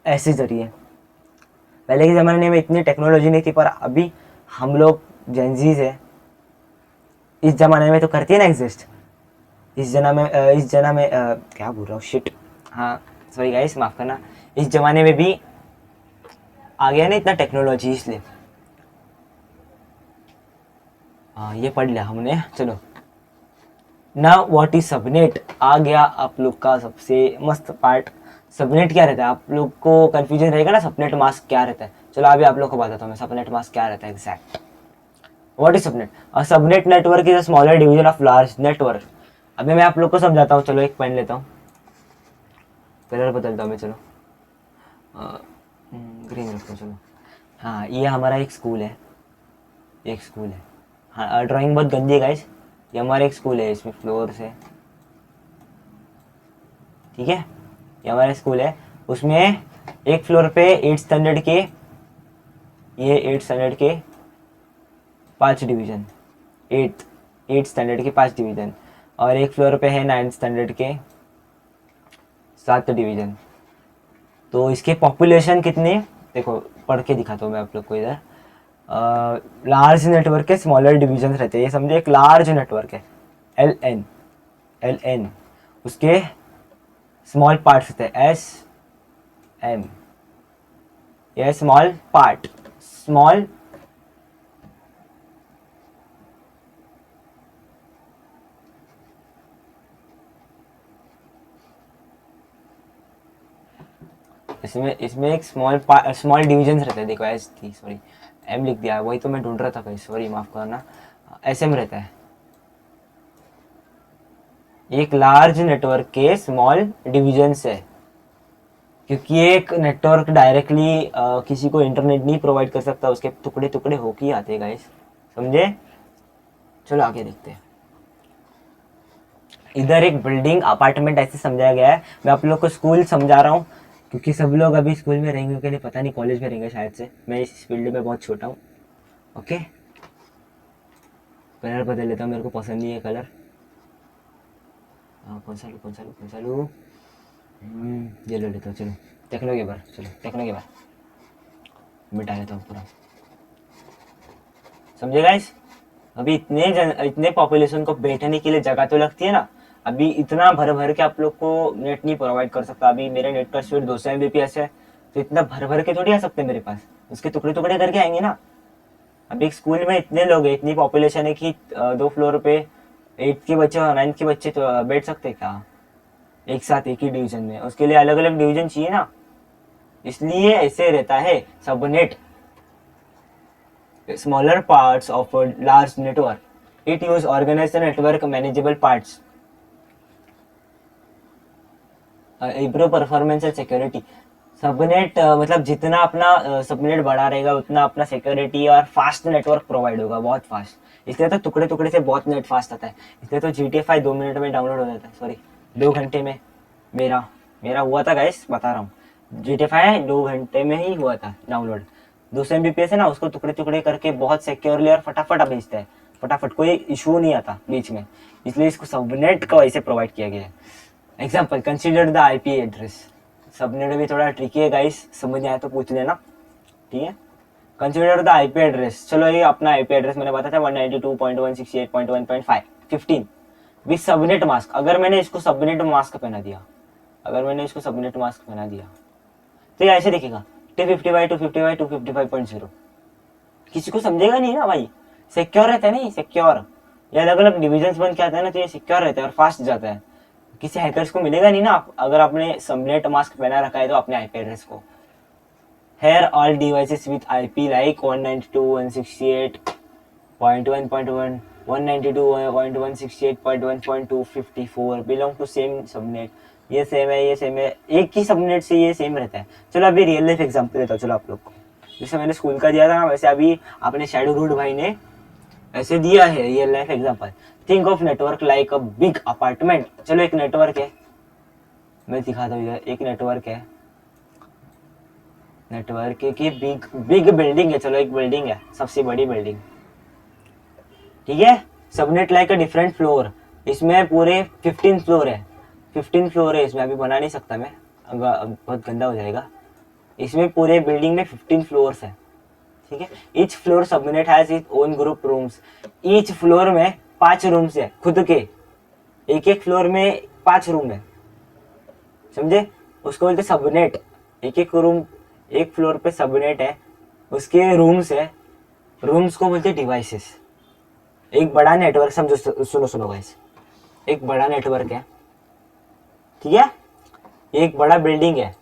ऐसे जरिए। पहले के ज़माने में इतनी टेक्नोलॉजी नहीं थी, पर अभी हम लोग जेनजीज है, इस ज़माने में तो करती है ना एग्जिस्ट। इस जना में क्या बोल रहा हूँ, शिट, हाँ सॉरी गाइस माफ़ करना। इस ज़माने में भी आ गया ना इतना टेक्नोलॉजी, इसलिए हाँ ये पढ़ लिया हमने। चलो ना, व्हाट इज सबनेट आ गया आप लोग का सबसे मस्त पार्ट। सबनेट क्या रहता है, आप लोग को कंफ्यूजन रहेगा ना, सबनेट मास्क क्या रहता है। चलो अभी आप लोग को बताता हूँ मैं सबनेट मास्क क्या रहता है exact. What is subnet? A subnet network is a smaller division of large network. अभी मैं आप लोग को समझाता हूँ, चलो एक पेन लेता हूँ, कलर बदलता हूँ मैं, चलो ग्रीन रखता हूँ। चलो हाँ, ये हमारा एक स्कूल है, एक स्कूल है। हाँ ड्राइंग बहुत गंदी है गाइस, ये हमारा एक स्कूल है, इसमें फ्लोर्स है, ठीक है, ये हमारा स्कूल है। उसमें एक फ्लोर पे 8th स्टैंडर्ड के, ये 8th स्टैंडर्ड के 5 डिवीज़न, 8th स्टैंडर्ड के 5 डिवीज़न, और एक फ्लोर पे है 9th स्टैंडर्ड के 7 डिवीज़न। तो इसके पॉपुलेशन कितने, देखो पढ़ के दिखाता हूँ मैं आप लोग को इधर। लार्ज नेटवर्क के स्मॉलर डिवीजन रहते हैं, ये समझे एक लार्ज नेटवर्क है एल एन, उसके स्मॉल पार्ट्स होते हैं एस एम, ये स्मॉल पार्ट, स्मॉल इसमें एक स्मॉल डिवीजन रहता है, देखो एस थी, सॉरी एम लिख दिया है, वही तो मैं ढूंढ रहा था भाई, सॉरी माफ करना, एस एम रहता है। एक लार्ज नेटवर्क के स्मॉल डिवीजन्स है, क्योंकि एक नेटवर्क डायरेक्टली किसी को इंटरनेट नहीं प्रोवाइड कर सकता, उसके टुकड़े टुकड़े होके ही आते हैं गाइस, समझे। चलो आगे देखते हैं। इधर एक बिल्डिंग अपार्टमेंट ऐसे समझाया गया है, मैं आप लोग को स्कूल समझा रहा हूँ क्योंकि सब लोग अभी स्कूल में रहेंगे कि नहीं पता नहीं, कॉलेज में रहेंगे शायद से, मैं इस फील्ड में बहुत छोटा हूँ। ओके कलर बदल लेता हूँ, मेरे को पसंद नहीं है कलर। कौन सा लूँ, ये ले लेता हूँ, चलो टेक्नो के बार, चलो टेक्नो के बार मिटा लेता हूँ पूरा, समझे गाइस। अभी इतने पॉपुलेशन को बैठने के लिए जगह तो लगती है ना, अभी इतना भर भर के आप लोग को नेट नहीं प्रोवाइड कर सकता। अभी मेरे नेट का स्पीड 200 Mbps है, तो इतना भर भर के थोड़ी आ सकते मेरे पास, उसके टुकड़े टुकड़े करके आएंगे ना। अभी एक स्कूल में इतने लोग हैं, इतनी पॉपुलेशन है कि 2 फ्लोर पे 8 के बच्चे और 9 के बच्चे तो बैठ सकते क्या एक साथ एक ही डिवीजन में, उसके लिए अलग अलग डिवीजन चाहिए ना, इसलिए ऐसे रहता है subnet. Smaller parts of a large network. It use organize the network manageable parts. Improve performance and security. Subnet मतलब जितना अपना सबनेट बड़ा रहेगा उतना अपना सिक्योरिटी और फास्ट नेटवर्क प्रोवाइड होगा, बहुत फास्ट। इसलिए तो टुकड़े टुकड़े से बहुत नेट फास्ट आता है, इसलिए तो GTA 5 2 मिनट में डाउनलोड हो जाता है, सॉरी 2 घंटे में। मेरा हुआ था गाइस, बता रहा हूँ, GTA 5 2 घंटे में ही हुआ था डाउनलोड। 200 Mbps है ना, उसको टुकड़े टुकड़े करके बहुत सिक्योरली और फटाफट भेजता है, फटाफट, कोई इशू नहीं आता बीच में, इसलिए इसको सबनेट का वैसे प्रोवाइड किया गया है। Example, consider the IP address, subnet भी थोड़ा ट्रिकी है गाइस, समझ नहीं आया तो पूछ लेना, ठीक है। कंसिडर द आईपी एड्रेस, चलो ये अपना आईपी एड्रेस मैंने बताया था 192.168.1.5 15 विथ सबनेट मास्क। अगर मैंने इसको सबनेट मास्क पहना दिया, अगर मैंने इसको सबनेट मास्क पहना दिया तो ये ऐसे दिखेगा 255.255.255.0। किसी को समझेगा नहीं ना भाई, सिक्योर रहता है नहीं, सिक्योर। ये अलग अलग डिविजन्स बन के आते हैं ना, तो ये सिक्योर रहता है और फास्ट जाता है, किसी हैकर्स को मिलेगा नहीं ना अगर आपने सबनेट मास्क पहना रखा है तो अपने आईपी एड्रेस को। Here all devices with IP like 192.168.1.1, 192.168.1.254 belong to same subnet। ये सेम है, ये सेम है, एक ही सबनेट से ये सेम रहता है। चलो अभी रियल लाइफ एग्जांपल देता हूँ चलो आप लोग को, जैसे मैंने स्कूल का दिया था ना, वैसे अभी अपने शैडो रूड भाई ने ऐसे दिया है real life example. Think of network like a big apartment. चलो एक नेटवर्क है, मैं दिखाता हूँ, एक नेटवर्क है, नेटवर्क की बिग बिल्डिंग है, चलो एक बिल्डिंग है, सबसे बड़ी बिल्डिंग, ठीक है। Subnet like a different floor, इसमें पूरे 15 फ्लोर है, 15 फ्लोर है इसमें, अभी बना नहीं सकता मैं, बहुत गंदा हो जाएगा। इसमें पूरे बिल्डिंग में 15 फ्लोर्स है, ठीक है। Each floor subnet has its own group rooms. Each floor में 5 रूम्स है खुद के, एक एक फ्लोर में 5 रूम है, समझे, उसको बोलते सबनेट। एक एक रूम, एक फ्लोर पे सबनेट है, उसके रूम्स है, रूम्स को बोलते डिवाइसेस। एक बड़ा नेटवर्क समझो, सुनो सुनो गाइस, एक बड़ा नेटवर्क है, ठीक है, एक बड़ा बिल्डिंग है,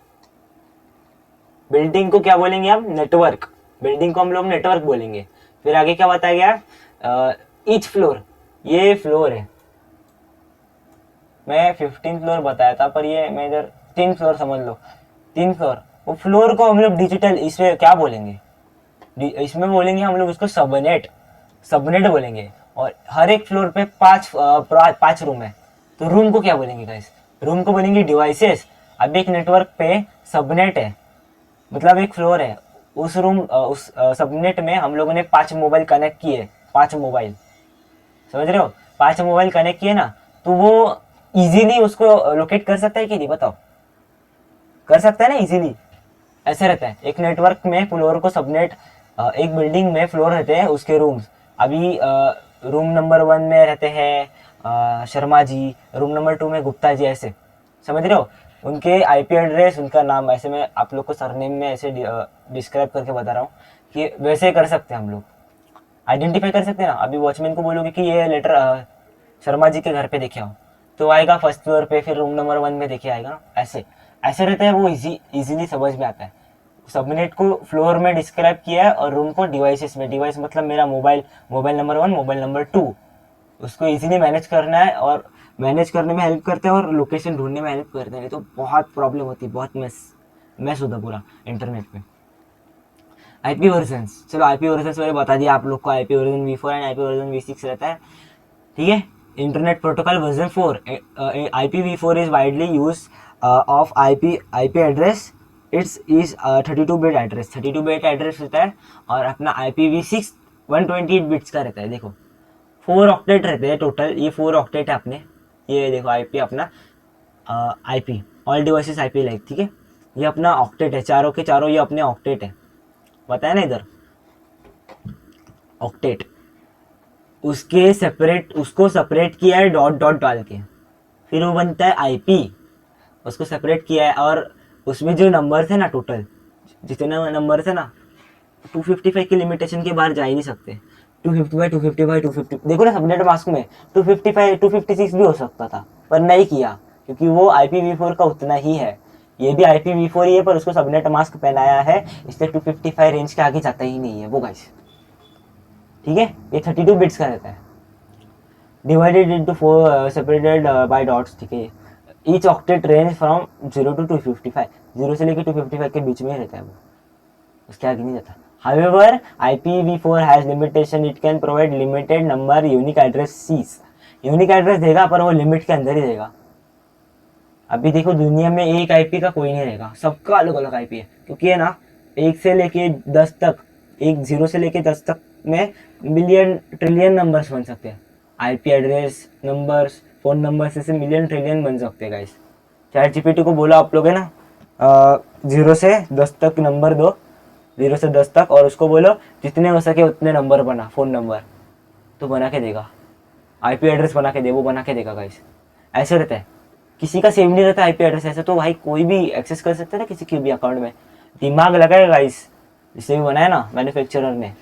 बिल्डिंग को क्या बोलेंगे हम, नेटवर्क, बिल्डिंग को हम लोग नेटवर्क बोलेंगे। फिर आगे क्या बताया गया, ईच फ्लोर, ये फ्लोर है, मैं 15 फ्लोर बताया था पर ये मैं इधर 3 फ्लोर समझ लो, 3 फ्लोर। वो फ्लोर को हम लोग डिजिटल इसमें क्या बोलेंगे, इसमें बोलेंगे हम लोग इसको सबनेट, सबनेट बोलेंगे। और हर एक फ्लोर पे 5 रूम है, तो रूम को क्या बोलेंगे गाइस, रूम को बोलेंगे डिवाइसेस। अब एक नेटवर्क पे सबनेट है, मतलब एक फ्लोर है, उस रूम उस सबनेट में हम लोगों ने 5 मोबाइल कनेक्ट किए, 5 मोबाइल, समझ रहे हो, 5 मोबाइल कनेक्ट किए ना, तो वो इजीली उसको लोकेट कर सकता है कि नहीं, बताओ, कर सकता है ना इजीली। ऐसे रहता है एक नेटवर्क में फ्लोर को सबनेट, एक बिल्डिंग में फ्लोर रहते हैं उसके रूम्स। अभी रूम नंबर 1 में रहते हैं शर्मा जी, रूम नंबर 2 में गुप्ता जी, ऐसे समझ रहे हो, उनके आईपी एड्रेस, उनका नाम, ऐसे मैं आप लोग को सरनेम में ऐसे डिस्क्राइब करके बता रहा हूँ कि वैसे कर सकते हैं हम लोग, आइडेंटिफाई कर सकते हैं ना। अभी वॉचमैन को बोलोगे कि ये लेटर शर्मा जी के घर पे देखे हो, तो आएगा फर्स्ट फ्लोर पे, फिर रूम नंबर 1 में देखे आएगा ना, ऐसे ऐसे रहता है, वो इजीली समझ में आता है। सबनेट को फ्लोर में डिस्क्राइब किया है और रूम को डिवाइसेस में, डिवाइस मतलब मेरा mobile, mobile number 1, mobile number 2, उसको इजीली मैनेज करना है, और मैनेज करने में हेल्प करते हैं और लोकेशन ढूंढने में हेल्प करते हैं। तो बहुत प्रॉब्लम होती है, बहुत मैस होता पूरा इंटरनेट पे। आईपी वर्जन्स, चलो आईपी वर्जन्स मैंने बता दिया आप लोग को, IP version V4 and IP version V6 रहता है, ठीक है। Internet protocol version 4, IPv4 is widely use of IP address, it's is 32 bit address, 32 bit address रहता है। और अपना IPv6 128 बिट्स का रहता है। देखो 4 ऑक्टेट रहते हैं टोटल, ये 4 ऑक्टेट है अपने, ये देखो आईपी अपना, IP all devices IP like, ठीक है, ये अपना ऑक्टेट है, चारों के चारों ये अपने ऑक्टेट है, बताया ना इधर ऑक्टेट। उसके सेपरेट, उसको सेपरेट किया है डॉट डॉट डाल के, फिर वो बनता है आईपी, उसको सेपरेट किया है। और उसमें जो नंबर थे ना, टोटल जितने नंबर थे ना, 255 की लिमिटेशन के बाहर जा ही नहीं सकते। 255 255 250, देखो ना सबनेट मास्क में 255 256 भी हो सकता था, पर नहीं किया क्योंकि वो IPv4 का उतना ही है। ये भी IPv4 ही है, पर उसको सबनेट मास्क पहनाया है, इसलिए 255 रेंज के आगे जाता ही नहीं है वो गाइस, ठीक है। ये 32 बिट्स का रहता है, divided into 4, separated by dots, ठीक है। Each octet range from 0 to 255, 0 से लेकर 255 के बीच में रहता है वो, उसके आगे नहीं जाता। However, IPv4 has limitation, it can provide limited number unique addresses, unique address देगा पर वो लिमिट के अंदर ही देगा। अभी देखो दुनिया में एक आईपी का कोई नहीं रहेगा, सबका अलग अलग आईपी है, क्योंकि है ना 1 से लेके 10 तक, 0 से लेके 10 तक में मिलियन ट्रिलियन नंबर्स बन सकते हैं। IP address, numbers, phone numbers, ऐसे मिलियन ट्रिलियन बन सकते हैं गाइस। ChatGPT को बोला आप लोग है ना, 0 से 10 तक नंबर दो, 0 से 10 तक, और उसको बोलो जितने हो सके उतने नंबर बना, फ़ोन नंबर, तो बना के देगा। आईपी एड्रेस बना के दे, वो बना के देगा गाइस। ऐसे रहता है, किसी का सेव नहीं रहता आईपी एड्रेस, ऐसे तो भाई कोई भी एक्सेस कर सकता है ना किसी के भी अकाउंट में। दिमाग लगाएगा गाइस, जिससे भी बनाया ना मैन्युफैक्चरर ने।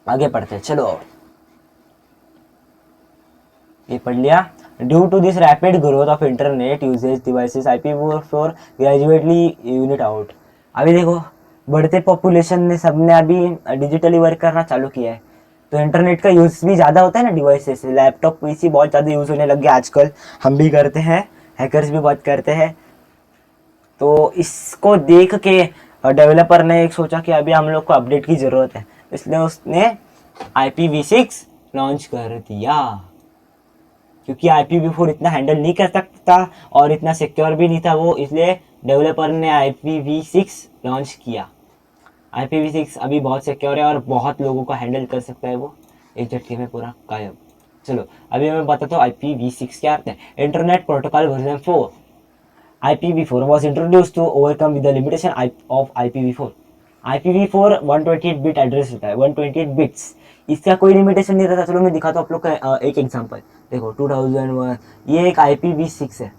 आगे पढ़ते हैं, चलो ये पढ़ लिया। Due to this rapid growth of internet usage devices IPv4 gradually unit out. अभी देखो बढ़ते पॉपुलेशन ने सबने अभी डिजिटली वर्क करना चालू किया है, तो इंटरनेट का यूज भी ज़्यादा होता है ना, डिवाइसेस लैपटॉप पीसी बहुत ज़्यादा यूज़ होने लग गया आजकल। हम भी करते हैं, हैकर्स भी बहुत करते हैं। तो इसको देख के डेवलपर ने एक सोचा कि अभी हम लोग को अपडेट की ज़रूरत है, इसलिए उसने IPv6 लॉन्च कर दिया। क्योंकि IPv4 इतना हैंडल नहीं कर सकता और इतना सिक्योर भी नहीं था वो, इसलिए डेवलपर ने IPv6 लॉन्च किया। IPv6 अभी बहुत सिक्योर है और बहुत लोगों को हैंडल कर सकता है वो, एक झटके में पूरा गायब। चलो अभी मैं बताता हूँ IPv6 क्या होता है। Internet protocol version 4 IPv4 was introduced to overcome with the limitation of IPv4। IPv4 128 bit address होता है, 128 बिट्स, इसका कोई लिमिटेशन नहीं रहता। चलो मैं दिखाता हूँ आप लोग का एक एग्जांपल। देखो 2001, ये एक IPv6 है,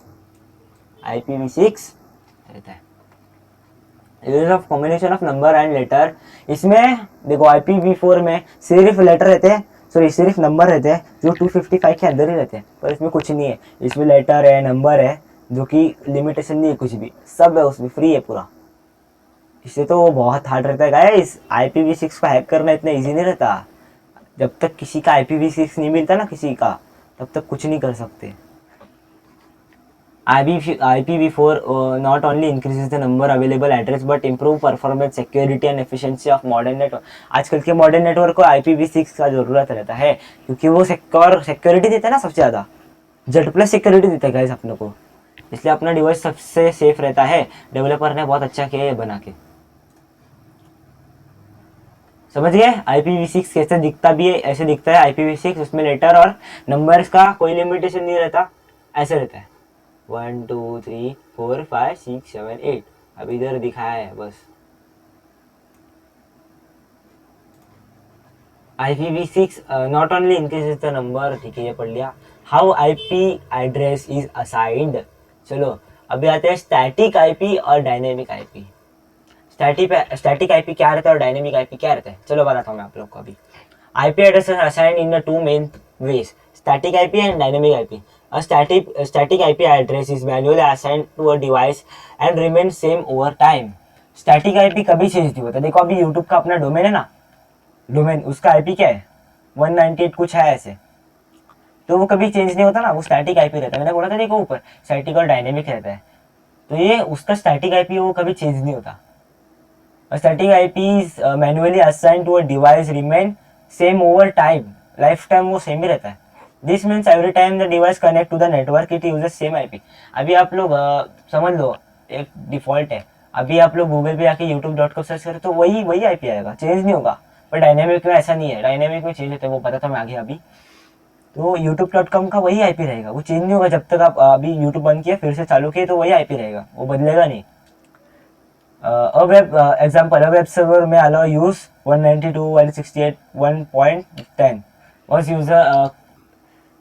IPv6 रहता है, use of combination of number and later. इसमें देखो IPv4 में सिर्फ लेटर रहते हैं, सॉरी सिर्फ नंबर रहते हैं जो 255 के अंदर ही रहते हैं, पर इसमें कुछ नहीं है। इसमें लेटर है, नंबर है, जो कि लिमिटेशन नहीं है, कुछ भी सब है उसमें, फ्री है पूरा। इससे तो वो बहुत हार्ड रहता है गाइस, IPv6 को हैक करना इतना इजी नहीं रहता। जब तक किसी का IPv6 नहीं मिलता ना किसी का, तब तक कुछ नहीं कर सकते। IPv4 not only increases the number available address but improve performance, security and efficiency of modern network। आजकल के मॉडर्न नेटवर्क को IPv6 का जरूरत रहता है, क्योंकि वो सिक्योरिटी देता है ना सबसे ज़्यादा, Z+ सिक्योरिटी देता है गाइस अपने को, इसलिए अपना डिवाइस सबसे सेफ रहता है। डेवलपर ने बहुत अच्छा किया है बना के, समझ गए। IPv6 कैसे दिखता भी है, ऐसे दिखता है IPv6, उसमें लेटर और नंबर्स का कोई लिमिटेशन नहीं रहता, ऐसे रहता है 1 2 3 4 5 6 7 8। अब इधर दिखाया है बस। IPv6 not only increases the number, ठीक है ये पढ़ लिया। How IP address is assigned. चलो अभी आते हैं स्टैटिक IP और डायनेमिक IP। स्टैटिक IP क्या रहता है और डायनेमिक IP क्या रहता है, चलो बताता हूँ मैं आप लोग को। अभी IP address is assigned in two main ways, static IP and dynamic IP। A static IP address is manually assigned to a device and remains same over time। Static IP कभी चेंज नहीं होता। देखो अभी YouTube का अपना domain है ना, domain उसका IP क्या है 198 कुछ है ऐसे, तो वो कभी चेंज नहीं होता ना, वो स्टैटिक IP रहता है। मैंने बोला था देखो ऊपर स्टैटिक और डायनेमिक रहता है, तो ये उसका स्टैटिक IP वो कभी चेंज नहीं होता। Static IP is manually assigned to a device remain same over time, life time वो सेम ही रहता है। This means every time the device connect to the network it uses same IP। अभी आप लोग समझ लो एक डिफॉल्ट है, अभी आप लोग गूगल पे आके youtube.com सर्च करें तो वही IP आएगा, चेंज नहीं होगा। पर डायनेमिक में ऐसा नहीं है, डायनेमिक में चेंज होता है, वो पता था मैं आगे अभी। तो youtube.com का वही IP रहेगा, वो चेंज नहीं होगा जब तक आप अभी YouTube बंद किया फिर से चालू किए तो वही IP रहेगा, वो बदलेगा नहीं। a web example, a web server may allow use 192.168.1.10 was user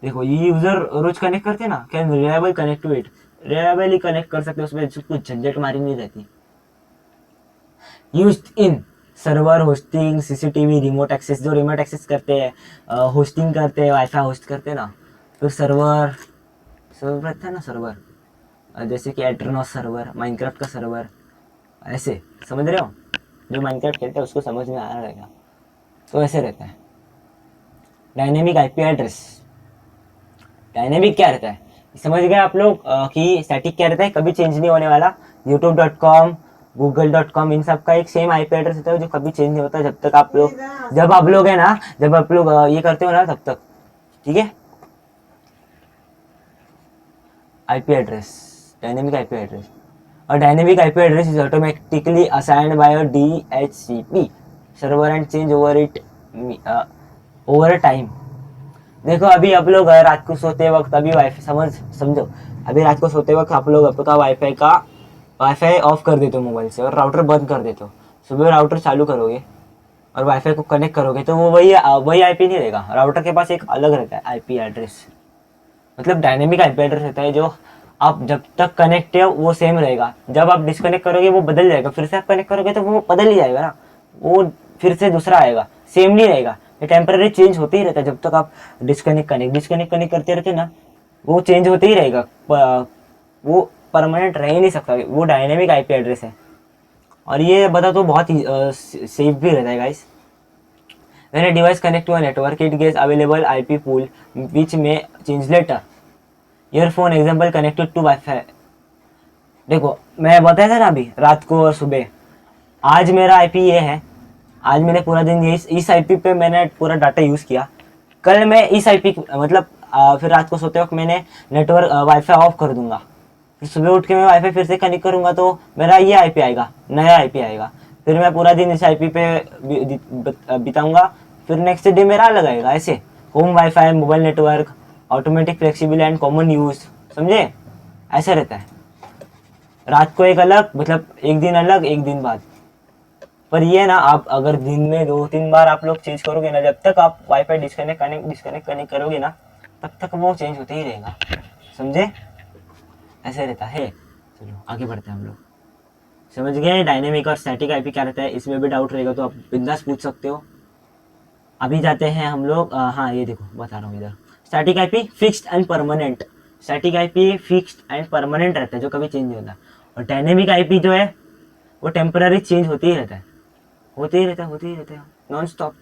देखो ये यूजर रोज कनेक्ट करते हैं ना, can reliable connect to it, reliably connect कर सकते हैं, उसमें कुछ झंझट मारी नहीं रहती। Used in server hosting, CCTV, remote access, जो रिमोट एक्सेस करते हैं, होस्टिंग करते हैं, वाईफाई होस्ट करते हैं ना, फिर सर्वर रहता है ना सर्वर, जैसे कि एट्रोनॉस सर्वर, माइनक्राफ्ट का सर्वर, ऐसे समझ रहे हो, जो माइनक्राफ्ट खेलते हैं उसको समझ में आ रहा रहेगा, तो ऐसे रहता है। डायनेमिक IP एड्रेस, डायनेमिक क्या रहता है समझ गए आप लोग कि स्टैटिक क्या रहता है, कभी चेंज नहीं होने वाला। youtube.com, google.com, इन सब का एक सेम IP एड्रेस होता है जो कभी चेंज नहीं होता जब तक आप लोग है ना, जब आप लोग ये करते हो ना तब तक, ठीक है। IP address, dynamic IP address, और dynamic IP address is automatically assigned by a DHCP server and change over it over time. देखो अभी आप लोग रात को सोते वक्त अभी वाईफाई समझो, अभी रात को सोते वक्त आप लोग आपका वाईफाई का वाईफाई ऑफ कर देते हो मोबाइल से और राउटर बंद कर देते हो, सुबह राउटर चालू करोगे और वाईफाई को कनेक्ट करोगे तो वो वही आईपी नहीं रहेगा, राउटर के पास एक अलग रहता है आईपी एड्रेस, मतलब डायनेमिक आईपी एड्रेस रहता है जो आप जब तक कनेक्ट है वो सेम रहेगा, जब आप डिस्कनेक्ट करोगे वो बदल जाएगा, फिर से आप कनेक्ट करोगे तो वो बदल ही जाएगा ना, वो फिर से दूसरा आएगा, सेम नहीं रहेगा, ये टेम्पररी चेंज होते ही रहता है जब तक आप डिस्कनेक्ट करते रहते ना, वो चेंज होते ही रहेगा, वो परमानेंट रह ही नहीं सकता, वो डायनेमिक आईपी एड्रेस है। और ये बता तो बहुत ही सेफ भी रहता है guys. When a device connect to a network, it gets available IP pool which may change later. Earphone example connected to Wi-Fi. देखो मैं बताया था ना अभी रात को और सुबह, आज मेरा आईपी ये है, आज मैंने पूरा दिन इस आईपी पे मैंने पूरा डाटा यूज़ किया, कल मैं इस आईपी मतलब फिर रात को सोते वक्त मैंने नेटवर्क वाईफाई ऑफ कर दूंगा, फिर सुबह उठ के मैं वाईफाई फिर से कनेक्ट करूंगा तो मेरा ये आईपी आएगा, नया आईपी आएगा, फिर मैं पूरा दिन इस आईपी पे बिताऊंगा, फिर नेक्स्ट डे मेरा अलग आएगा। ऐसे home wifi, mobile network, automatic, flexible and common use, समझे, ऐसे रहता है। रात को एक अलग, मतलब एक दिन अलग एक दिन बाद, पर ये ना आप अगर दिन में 2-3 बार आप लोग चेंज करोगे ना, जब तक आप वाईफाई डिस्कनेक्ट करोगे ना तब तक वो चेंज होते ही रहेगा, समझे, ऐसे रहता है। चलो आगे बढ़ते हैं हम लोग, समझ गए डायनेमिक और स्टैटिक आईपी क्या रहता है, इसमें भी डाउट रहेगा तो आप बिंदास पूछ सकते हो। अभी जाते हैं हम लोग, हाँ ये देखो बता रहा हूँ इधर, static IP fixed and permanent, static IP fixed and permanent रहता है जो कभी चेंज नहीं होता, और डायनेमिक आईपी जो है वो टेम्पररी चेंज होते ही रहता है, होते ही रहता है non stop.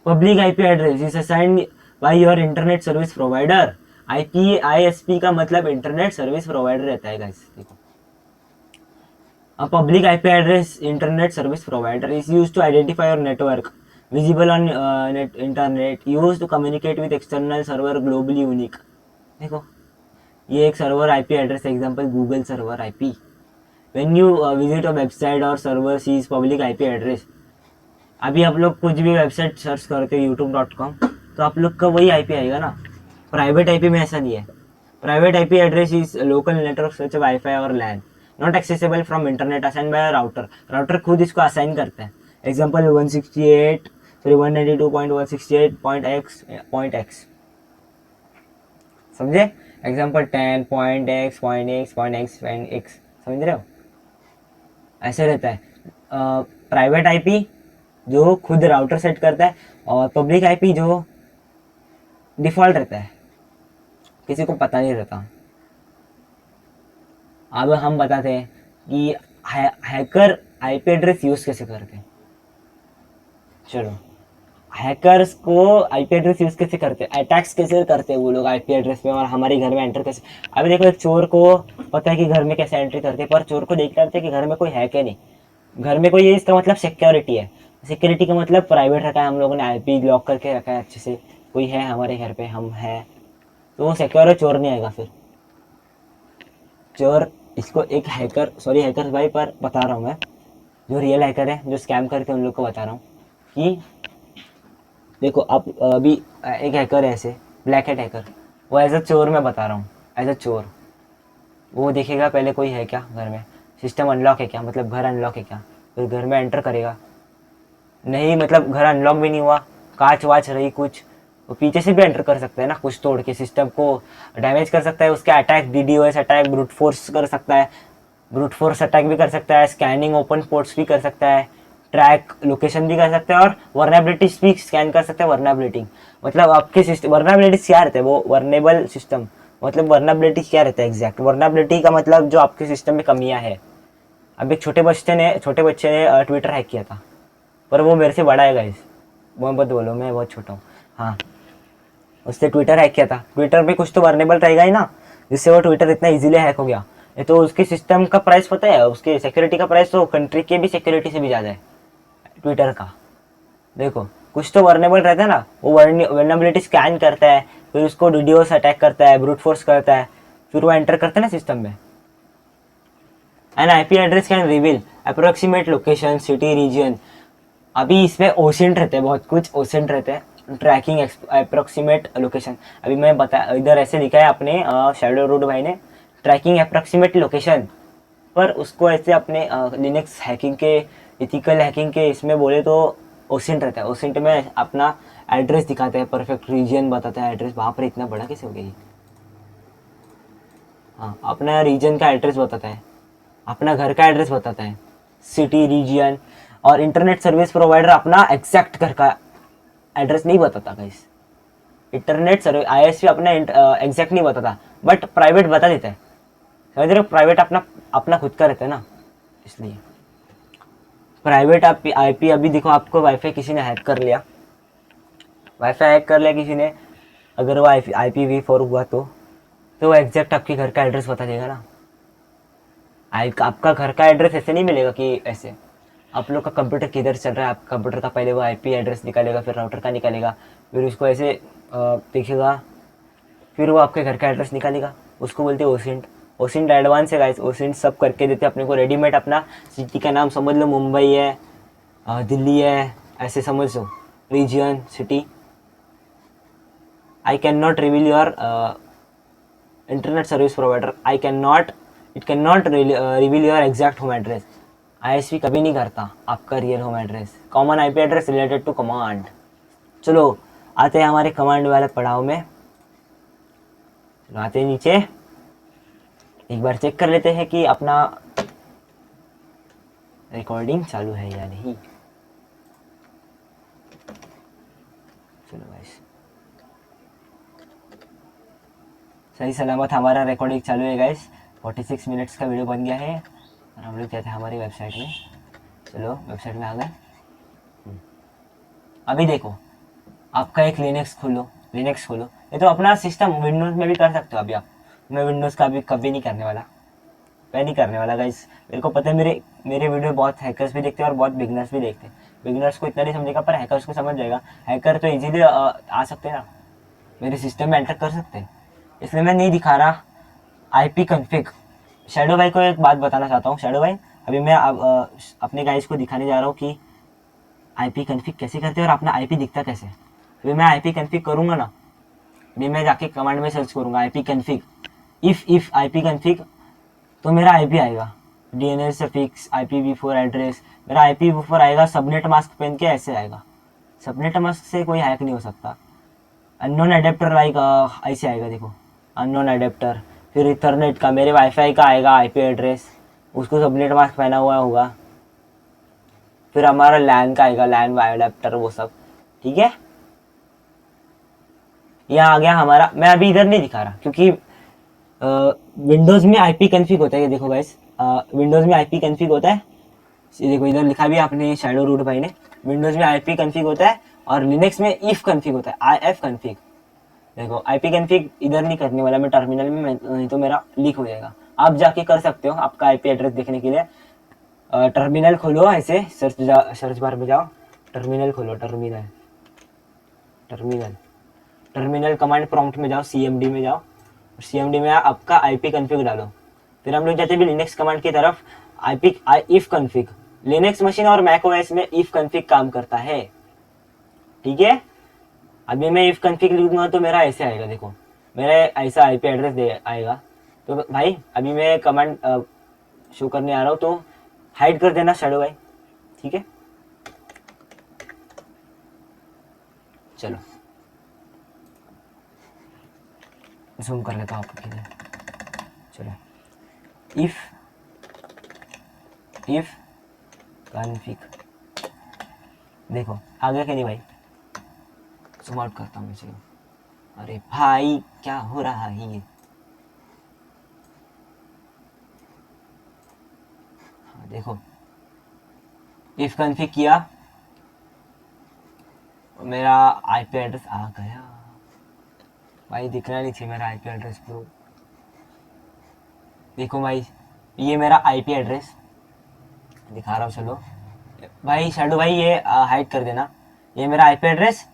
Public IP address is assigned by your internet service provider, ISP का मतलब इंटरनेट सर्विस प्रोवाइडर रहता है गाइस, देखो। A public IP address internet service provider is used to identify your network, visible on internet, used to communicate with external server globally unique। देखो ये एक server IP address example Google server IP, when you visit a website और server sees public IP address, अभी आप लोग कुछ भी website search करते हो youtube.com तो आप लोग का वही आईपी आएगा ना, प्राइवेट आईपी में ऐसा नहीं है। Private IP address is local network such WiFi और LAN, not accessible from internet, assign by router, router खुद इसको असाइन करता है। एग्जांपल 192.168.x, समझे, एग्जांपल 10.x.x.x, समझ रहे हो, ऐसे रहता है। प्राइवेट आईपी जो खुद राउटर सेट करता है, और पब्लिक आईपी जो डिफॉल्ट रहता है, किसी को पता नहीं रहता। अब हम बताते हैं कि हैकर आईपी एड्रेस यूज कैसे करते हैं। चलो हैकर्स को आईपी एड्रेस यूज कैसे करते हैं, अटैक्स कैसे करते हैं वो लोग आईपी एड्रेस पे, और हमारे घर में एंटर कैसे। अभी देखो एक चोर को पता है कि घर में कैसे एंट्री करते हैं, पर चोर को देखते रहते हैं कि घर में कोई है क्या नहीं, घर में कोई है, इसका मतलब सिक्योरिटी है। सिक्योरिटी का मतलब प्राइवेट रखा है, हम लोगों ने आईपी लॉक करके रखा है अच्छे से, कोई है हमारे घर पे, हम है तो वो सिक्योर है, चोर नहीं आएगा। फिर चोर इसको एक हैकर, सॉरी हैकर भाई पर बता रहा हूँ मैं, जो रियल हैकर है जो स्कैम करके उन लोग को बता रहा हूँ कि देखो आप अभी एक हैकर है ऐसे ब्लैक हैट हैकर, वो एज अ चोर मैं बता रहा हूँ, एज अ चोर वो देखेगा पहले कोई है क्या घर में, सिस्टम अनलॉक है क्या, मतलब घर अनलॉक है क्या, फिर घर में एंटर करेगा, नहीं मतलब घर अनलॉक भी नहीं हुआ, कांच वाच रही कुछ, वो पीछे से भी एंटर कर सकता है ना, कुछ तोड़ के सिस्टम को डैमेज कर सकता है, उसके attack DDoS attack, brute force कर सकता है, ब्रूट फोर्स अटैक भी कर सकता है, स्कैनिंग ओपन पोर्ट्स भी कर सकता है, ट्रैक लोकेशन भी कर सकता है, और वर्नेबिलिटीज भी स्कैन कर सकता है। वर्नेबिलिटी मतलब आपके सिस्टम, वर्नेबिलिटीज क्या रहता है, वो वर्नेबल सिस्टम मतलब वर्नेबिलिटी क्या रहता है एग्जैक्ट, वर्नेबिलिटी का मतलब जो आपके सिस्टम में कमियां है। अब एक छोटे बच्चे ने ट्विटर हैक किया था, पर वो मेरे से बड़ा है गाइस, वो मत बोलो मैं बहुत छोटा हूँ, हाँ उसने ट्विटर हैक किया था, ट्विटर में कुछ तो वर्नेबल रहेगा ही ना, जिससे वो ट्विटर इतना इजीली हैक हो गया। ये तो उसके सिस्टम का प्राइस पता है, उसके सिक्योरिटी का प्राइस तो कंट्री के भी सिक्योरिटी से भी ज़्यादा है ट्विटर का। देखो कुछ तो वर्नेबल रहता है ना, वो वर्नेबिलिटी स्कैन करता है, फिर उसको डीडीओस अटैक करता है, ब्रूट फोर्स करता है, फिर वो एंटर करता है ना सिस्टम में। An IP address can reveal approximate location, city, region. अभी इसमें ओसेंट रहते हैं, बहुत कुछ ओसेंट रहते हैं, ट्रैकिंग अप्रोक्सीमेट लोकेशन। अभी मैं बता इधर ऐसे लिखा है अपने शैडो रूट भाई ने, ट्रैकिंग अप्रोक्सीमेट लोकेशन, पर उसको ऐसे अपने लिनक्स हैकिंग के, इथिकल हैकिंग के इसमें बोले तो ओसेंट रहता है। ओसेंट में अपना एड्रेस दिखाते हैं, परफेक्ट रीजन बताता है एड्रेस। वहाँ पर इतना बड़ा कैसे हो गया ये? हाँ, अपना रीजन का एड्रेस बताता है, अपना घर का एड्रेस बताता है, सिटी, रीजन। और इंटरनेट सर्विस प्रोवाइडर अपना एग्जैक्ट घर का एड्रेस नहीं बताता गाइस। इंटरनेट सर्विस आईएसपी अपना एग्जैक्ट नहीं बताता, बट प्राइवेट बता देता है। समझ रहे हो? प्राइवेट अपना अपना खुद का रहता है ना, इसलिए प्राइवेट आईपी। अभी देखो, आपको वाईफाई किसी ने हैक कर लिया, वाईफाई हैक कर लिया किसी ने, अगर वो IPv4 हुआ तो वो एग्जैक्ट आपके घर का एड्रेस बता देगा ना। आपका घर का एड्रेस ऐसे नहीं मिलेगा कि ऐसे आप लोग का कंप्यूटर किधर चल रहा है, आप कंप्यूटर का पहले वो आईपी एड्रेस निकालेगा, फिर राउटर का निकालेगा, फिर उसको ऐसे देखेगा, फिर वो आपके घर का एड्रेस निकालेगा। उसको बोलते हैं ओसेंट। ओसेंट एडवांस है गाइस, ओसेंट सब करके देते हैं अपने को रेडीमेड। अपना सिटी का नाम समझ लो, मुंबई है, दिल्ली है, ऐसे समझ लो, region, city. I can not reveal your internet service provider, it can not reveal your exact home address. ISP कभी नहीं करता आपका real home address. Common IP address related to command. चलो आते हैं हमारे कमांड वाले पड़ाव में। चलो आते हैं नीचे, एक बार चेक कर लेते हैं कि अपना रिकॉर्डिंग चालू है या नहीं। चलो गाइस, सही सलामत हमारा रिकॉर्डिंग चालू है गाइस। 46 मिनट्स का वीडियो बन गया है और हम लोग जाते हैं हमारी वेबसाइट में। चलो वेबसाइट में आ गए। अभी देखो, आपका एक लिनक्स खोलो, ये तो अपना सिस्टम विंडोज़ में भी कर सकते हो अभी आप। मैं विंडोज़ का अभी कभी नहीं करने वाला, मैं नहीं करने वाला गाइस। मेरे को पता है मेरे वीडियो बहुत हैकर्स भी देखते हैं और बहुत बिगनर्स भी देखते हैं। बिगनर्स को इतना नहीं समझेगा, पर हैकर्स को समझ जाएगा। हैकर तो इजीली आ सकते हैं ना, मेरे सिस्टम में एंटर कर सकते हैं, इसलिए मैं नहीं दिखा रहा आईपी कॉन्फ़िग। शैडो भाई को एक बात बताना चाहता हूँ। शैडो भाई, अभी मैं अपने गाइस को दिखाने जा रहा हूँ कि आईपी कॉन्फ़िग कैसे करते हैं और अपना आईपी दिखता कैसे। अभी मैं आईपी कॉन्फ़िग करूँगा ना, अभी मैं जाके कमांड में सर्च करूँगा IP config, if IP config, तो मेरा आईपी आएगा डीएनएस सफिक्स IPv4 एड्रेस। मेरा IPv4 आएगा, सबनेट मास्क पहन के ऐसे आएगा। सबनेट मास्क से कोई हैक नहीं हो सकता। अननोन एडेप्टर लाइक ऐसे आएगा, देखो अननोन एडेप्टर। फिर इथरनेट का, मेरे वाईफाई का आएगा आईपी एड्रेस, उसको सबनेट मास्क पहना हुआ होगा। फिर हमारा लैन का आएगा, लैन एडेप्टर, वो सब ठीक है। यहाँ आ गया हमारा। मैं अभी इधर नहीं दिखा रहा क्योंकि विंडोज़ में आईपी कॉन्फ़िग होता है। ये देखो गाइस, विंडोज़ में आईपी कॉन्फ़िग होता है। ये देखो इधर लिखा भी आपने, शैडो रूट भाई ने, विंडोज़ में आईपी कॉन्फ़िग होता है और लिनक्स में इफ कॉन्फ़िग होता है, IF कॉन्फ़िग। देखो आईपी कॉन्फ़िग इधर नहीं करने वाला मैं टर्मिनल में, नहीं तो मेरा लीक हो जाएगा। आप जाके कर सकते हो आपका आईपी एड्रेस देखने के लिए। टर्मिनल खोलो, ऐसे सर्च बार में जाओ, टर्मिनल खोलो, टर्मिनल कमांड प्रॉम्प्ट में जाओ, CMD में जाओ, CMD में आपका आईपी कॉन्फ़िग डालो। फिर हम लोग जाते हैं लिनक्स कमांड की तरफ। इफ कॉन्फ़िग, लिनक्स मशीन और मैक ओएस में इफ कॉन्फ़िग काम करता है, ठीक है। अभी मैं इफ कॉन्फ़िग लिखूंगा तो मेरा ऐसे आएगा, देखो मेरा ऐसा आईपी एड्रेस दे आएगा। तो भाई अभी मैं कमांड शो करने आ रहा हूँ, तो हाइड कर देना शैडो भाई, ठीक है। चलो जूम कर लेता हूँ आपके लिए। चलो इफ कॉन्फ़िग, देखो आ गया कि नहीं भाई। जूम आउट करता हूँ मैं, चलो। अरे भाई क्या हो रहा है ये? हाँ, देखो इफ कॉन्फ़िग किया, मेरा आईपी एड्रेस आ गया भाई। दिखना नहीं चाहिए मेरा आईपी एड्रेस प्रूफ। देखो भाई, ये मेरा आईपी एड्रेस दिखा रहा हूँ। चलो भाई शैडो भाई, ये हाइड कर देना। ये मेरा आईपी एड्रेस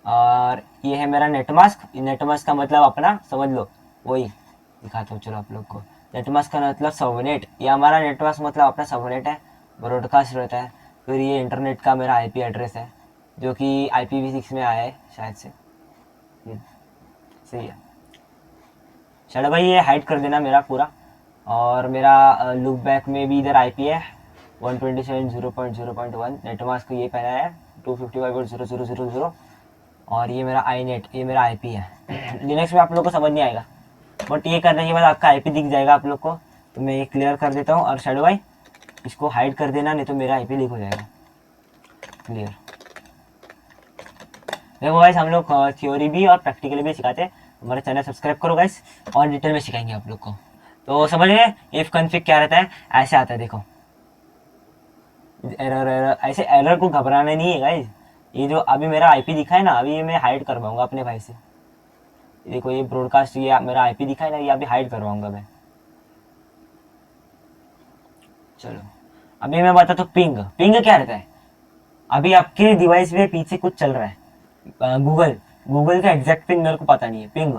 और ये है मेरा नेटमास्क। नेटमास्क का मतलब अपना समझ लो, वही दिखाता हूँ चलो आप लोग को। नेटमास्क का मतलब सबनेट, ये हमारा नेटमास्क मतलब अपना सबनेट है, ब्रॉडकास्ट रहता है। फिर ये इंटरनेट का मेरा आईपी एड्रेस है जो कि IPv6 में आया है शायद से, सही है। चलो भाई ये हाइड कर देना मेरा पूरा। और मेरा लुक बैक में भी इधर आईपी है 127.0.0.1, नेटमास्क ये पहला है 255.0.0.0.0, और ये मेरा आई नेट, ये मेरा आईपी है। लिनक्स में आप लोग को समझ नहीं आएगा, बट ये करने के बाद आपका आईपी दिख जाएगा आप लोग को। तो मैं ये क्लियर कर देता हूँ, और शैडो भाई इसको हाइड कर देना, नहीं तो मेरा आईपी लीक हो जाएगा। क्लियर। देखो गाइस, हम लोग थ्योरी भी और प्रैक्टिकली भी सिखाते हैं। हमारे चैनल सब्सक्राइब करो गाइस, और डिटेल में सिखाएंगे आप लोग को। तो समझ गए इफ कॉन्फिग क्या रहता है, ऐसे आता है देखो, एरर एरर, ऐसे एरर को घबराना नहीं है गाइस। ये जो अभी मेरा आईपी दिखा है ना, अभी ये मैं हाइड करवाऊंगा अपने भाई से। देखो ये ब्रॉडकास्ट, ये मेरा आईपी दिखा है ना, ये अभी हाइड करवाऊंगा मैं। चलो अभी मैं बताता हूँ पिंग। पिंग क्या रहता है, अभी आपके डिवाइस में पीछे कुछ चल रहा है, गूगल गूगल का एग्जैक्ट पिंग मेरे को पता नहीं है। पिंग,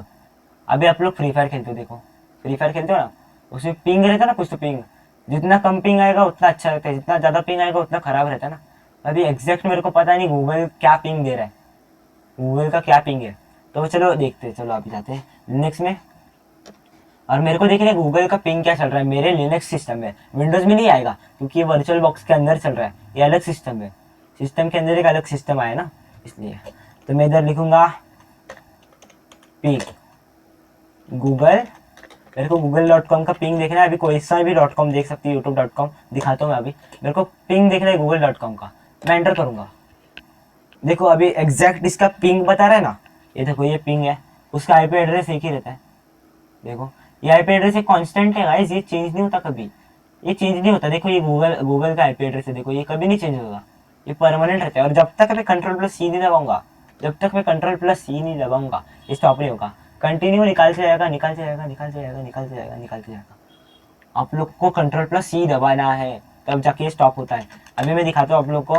अभी आप लोग फ्री फायर खेलते हो, देखो फ्री फायर खेलते हो ना, उसमें पिंग रहता है ना कुछ, तो पिंग जितना कम पिंग आएगा उतना अच्छा रहता है, जितना ज़्यादा पिंग आएगा उतना खराब रहता है ना। अभी एग्जैक्ट मेरे को पता नहीं गूगल क्या पिंग दे रहा है, गूगल का क्या पिंग है। तो चलो देखते हैं, चलो अभी जाते हैं लिनक्स में, और मेरे को देखना है गूगल का पिंग क्या चल रहा है मेरे लिनक्स सिस्टम में। विंडोज में नहीं आएगा क्योंकि ये वर्चुअल बॉक्स के अंदर चल रहा है, ये अलग सिस्टम है, सिस्टम के अंदर एक अलग सिस्टम आया ना, इसलिए। तो मैं इधर लिखूंगा पिंग गूगल। मेरे को google.com का पिंग देखना है, अभी कोई सा भी .com देख सकती है, youtube.com दिखाता हूँ मैं। अभी मेरे को पिंग देखना है google.com का, मैं एंटर करूंगा। देखो अभी एग्जैक्ट इसका पिंग बता रहा है ना, ये देखो ये पिंग है, उसका आईपी एड्रेस एक ही रहता है। देखो ये आईपी एड्रेस एक कांस्टेंट है गाइस, ये चेंज नहीं होता कभी, ये चेंज नहीं होता। देखो ये गूगल का आईपी एड्रेस है, देखो ये कभी नहीं चेंज होगा, ये परमानेंट रहता है। और जब तक मैं कंट्रोल+C नहीं दबाऊंगा, जब तक मैं कंट्रोल+C नहीं दबाऊंगा ये स्टॉप नहीं होगा, कंटिन्यू निकालते जाएगा, निकालते जाएगा, निकालते जाएगा, निकालते जाएगा, निकालते जाएगा। आप लोग को कंट्रोल+C दबाना है, तब जाके ये स्टॉप होता है। अभी मैं दिखाता हूँ आप लोग को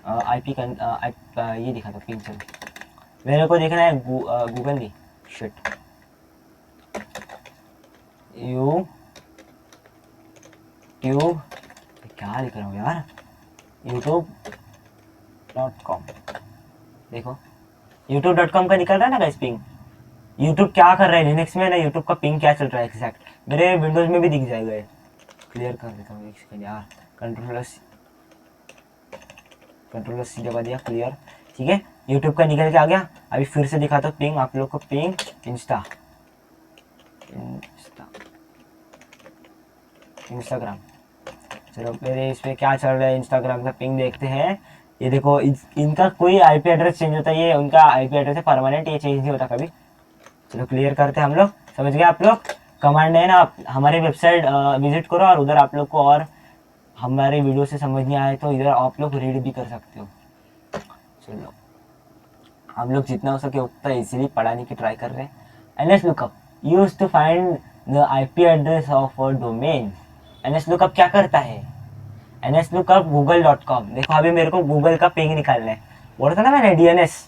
आईपी ये दिखाता हूँ पिंग। चलो मेरे को देखना है गूगल नहीं, शिट, यूट्यूब, क्या लिख रहा हूँ यार, youtube.com। देखो youtube.com का निकल रहा है ना गाइस पिंग। यूट्यूब क्या कर रहा है लिनक्स में ना, यूट्यूब का पिंग क्या चल रहा है एग्जैक्ट, मेरे विंडोज में भी दिख जाएगा ये। क्लियर कर देता हूँ एक सेकंड यार, कंट्रोल+C दबा दिया, क्लियर। ठीक है, यूट्यूब का निकल के आ गया। अभी फिर से दिखाता हूँ पिंग आप लोग को, पिंग इंस्टाग्राम। चलो मेरे इसमें क्या चल रहा है, इंस्टाग्राम का पिंग देखते हैं। ये देखो इनका कोई आईपी एड्रेस चेंज होता है, ये उनका आईपी एड्रेस है परमानेंट, ये चेंज नहीं होता कभी। चलो क्लियर करते हैं हम लोग, समझ गए आप लोग। कमांड है ना, आप हमारे वेबसाइट विजिट करो, और उधर आप लोग को और हमारे वीडियो से समझ नहीं आए तो इधर आप लोग रीड भी कर सकते हो। चलो हम लोग जितना हो सके उतना इजीली पढ़ाने की ट्राई कर रहे हैं। NS lookup used to find the IP address of a domain. NS lookup क्या करता है, एनएस लुकअप google.com। देखो अभी मेरे को गूगल का पिंग निकालना है, बोला था ना मैंने DNS,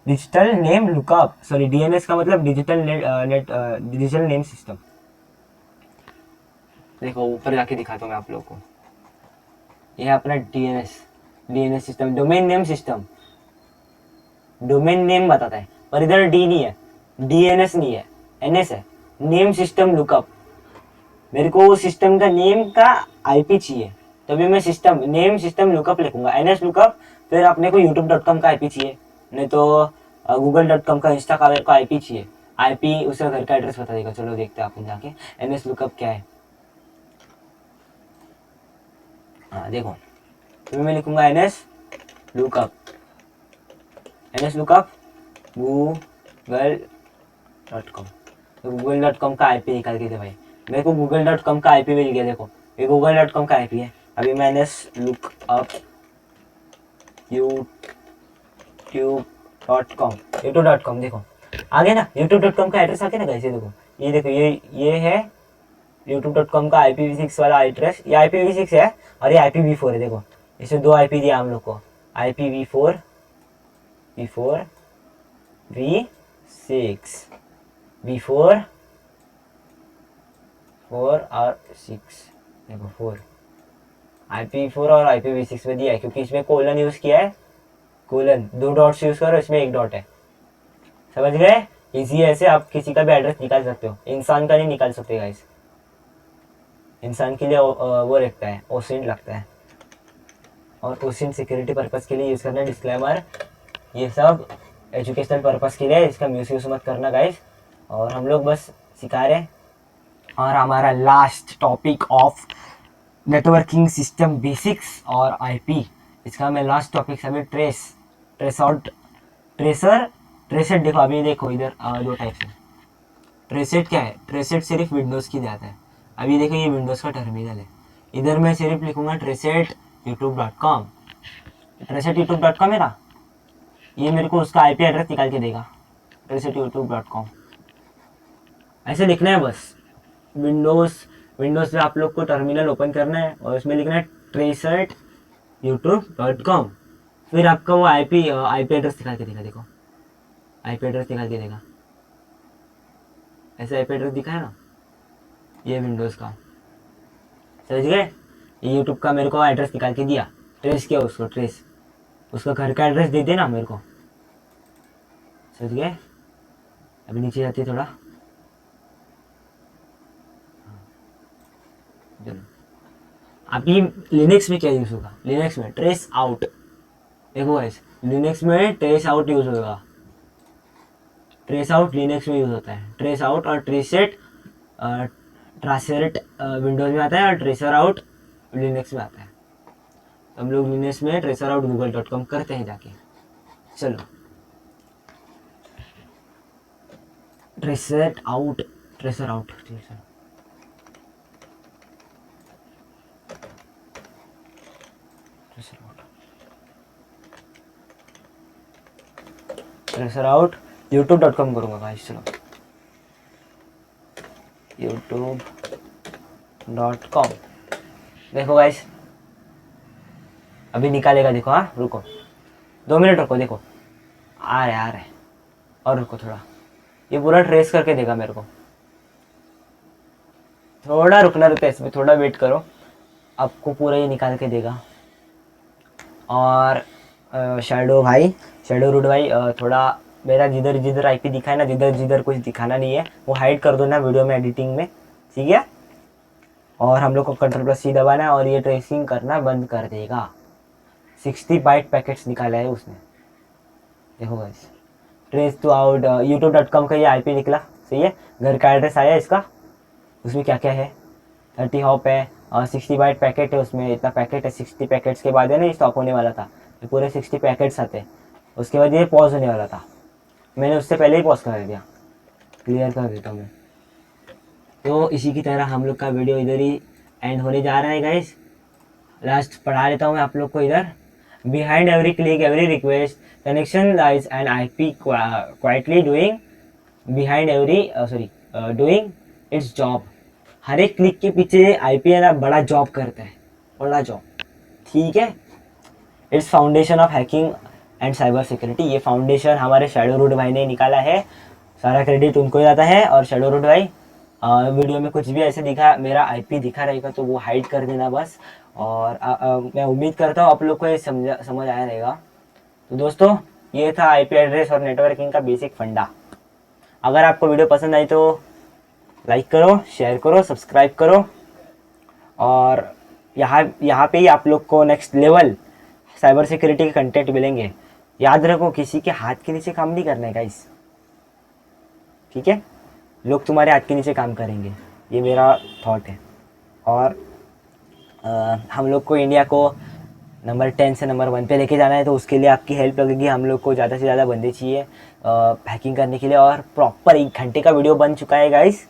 digital name lookup, sorry DNS का मतलब डिजिटल नेम सिस्टम। देखो ऊपर जाके दिखाता हूँ मैं आप लोग को, ये है अपना DNS system, domain name system, domain name बताता है, पर इधर डी नहीं है, डीएनएस नहीं है, एनएस है, नेम सिस्टम लुकअप। मेरे को सिस्टम का नेम का आईपी चाहिए, तभी मैं सिस्टम नेम सिस्टम लुकअप लिखूंगा, एनएस लुकअप। फिर अपने को youtube.com का आईपी चाहिए, नहीं तो google.com का इंस्टा का आईपी चाहिए, आईपी उसका घर का एड्रेस बता देगा। चलो देखते हैं अपन जाके एनएस लुकअप क्या है। हाँ देखो, तो मैं लिखूंगा एनएस लुकअप google.com। तो google.com का आईपी निकाल के दे भाई, मेरे को google.com का आईपी मिल गया। देखो ये google.com का आईपी है। अभी मैंने लुकअप youtube.com देखो आ गया ना, youtube.com का एड्रेस आ गया ना गाइस। देखो ये देखो, ये है youtube.com का IPv6 वाला एड्रेस, ये IPv6 है और ये IPv4 है। देखो इसे दो आईपी दिया हम लोग को, IPv4 V4 V6 V4 4 और 6। देखो 4 IP4 और IPv6 में दिया है, क्योंकि इसमें कोलन यूज किया है, कोलन 2 डॉट्स यूज करो, इसमें 1 डॉट है, समझ गए। इजी ऐसे आप किसी का भी एड्रेस निकाल सकते हो, इंसान का नहीं निकाल सकते गाइस। इंसान के लिए वो रखता है, ओसिंट लगता है, और ओसिंट सिक्योरिटी पर्पस के लिए यूज़ करना है। डिस्क्लेमर, ये सब एजुकेशनल पर्पस के लिए, इसका मिसयूज मत करना गाइस। और हम लोग बस सिखा रहे हैं। और हमारा last topic of networking system basics और आईपी, इसका मैं लास्ट टॉपिक से अभी ट्रेस आउट, ट्रेसेट देखो, अभी देखो इधर दो टाइप से। ट्रेसेट क्या है? ट्रेसेट सिर्फ विंडोज़ की जाता है। अभी देखो ये विंडोज़ का टर्मिनल है, इधर मैं सिर्फ लिखूंगा ट्रेसेट youtube.com। ट्रेसेट youtube.com है ना, ये मेरे को उसका आईपी एड्रेस निकाल के देगा, ट्रेसेट youtube.com। ऐसे लिखना है बस। विंडोज़ पे आप लोग को टर्मिनल ओपन करना है और उसमें लिखना है ट्रेसेट youtube.com। फिर आपका वो आईपी एड्रेस निकाल के देगा। देखो आईपी एड्रेस निकाल के देगा, ऐसे आईपी एड्रेस दिखा है ना, ये विंडोज़ का, समझ गए? ये यूट्यूब का मेरे को एड्रेस निकाल के दिया, ट्रेस किया उसको, ट्रेस उसका घर का एड्रेस दे देना मेरे को, समझ गए? अभी नीचे जाती है थोड़ा, अभी लिनक्स में क्या यूज़ होगा? लिनक्स में ट्रेस आउट। देखो गाइस, लिनक्स में ट्रेस आउट यूज़ होगा। ट्रेस आउट लिनक्स में यूज़ होता है, ट्रेस आउट। और ट्रेसेट विंडोज़ में आता है, और ट्रेसर आउट लिनक्स में आता है। हम लोग लिनक्स में ट्रेसर आउट google.com करते हैं जाके। चलो ट्रेसर आउट youtube.com करूँगा गाइस। चलो youtube.com, देखो गाइस अभी निकालेगा, देखो। हाँ रुको 2 मिनट रुको, देखो आ रहे और रुको थोड़ा, ये पूरा ट्रेस करके देगा मेरे को। थोड़ा रुकना रहता है इसमें, थोड़ा वेट करो, आपको पूरा ही निकाल के देगा। और शैडो रूट भाई, थोड़ा मेरा जिधर जिधर आईपी दिखा है ना, जिधर कुछ दिखाना नहीं है वो हाइड कर दो ना वीडियो में, एडिटिंग में, ठीक है? और हम लोग को Ctrl+C दबाना है और ये ट्रेसिंग करना बंद कर देगा। 60 बाइट पैकेट्स निकाला है उसने, देखो guys. Trace to out youtube.com का ये आईपी निकला, सही है? घर का एड्रेस आया इसका, उसमें क्या क्या है? 30 हॉप है और 60 बाइट पैकेट है उसमें, इतना पैकेट है। 60 पैकेट्स के बाद है ना ये स्टॉप होने वाला था, ये पूरे 60 पैकेट्स आते हैं, उसके बाद ये पॉज होने वाला था। मैंने उससे पहले ही पॉज कर दिया, क्लियर कर देता हूँ मैं। तो इसी की तरह हम लोग का वीडियो इधर ही एंड होने जा रहा है गाइस। लास्ट पढ़ा लेता हूँ मैं आप लोग को इधर। Behind every click, every request, connection lies and IP quietly doing its job. हर एक क्लिक के पीछे आईपी है ना बड़ा जॉब करता है, बड़ा जॉब, ठीक है? It's foundation of hacking and cyber security. ये फाउंडेशन हमारे शैडो रूट भाई ने निकाला है, सारा क्रेडिट उनको ही जाता है। और शैडो रूट भाई, वीडियो में कुछ भी ऐसे दिखा, मेरा आईपी दिखा रहेगा तो वो हाइड कर देना बस। और मैं उम्मीद करता हूँ आप लोग को ये समझ आया रहेगा। तो दोस्तों ये था आईपी एड्रेस और नेटवर्किंग का बेसिक फंडा। अगर आपको वीडियो पसंद आई तो लाइक करो, शेयर करो, सब्सक्राइब करो। और यहाँ पे ही आप लोग को नेक्स्ट लेवल साइबर सिक्योरिटी के कंटेंट मिलेंगे। याद रखो, किसी के हाथ के नीचे काम नहीं करना है गाइस, ठीक है? लोग तुम्हारे हाथ के नीचे काम करेंगे, ये मेरा थॉट है। और हम लोग को इंडिया को नंबर 10 से नंबर 1 पे लेके जाना है, तो उसके लिए आपकी हेल्प लगेगी। हम लोग को ज़्यादा से ज़्यादा बंदे चाहिए हैकिंग करने के लिए। और प्रॉपर 1 घंटे का वीडियो बन चुका है गाइस,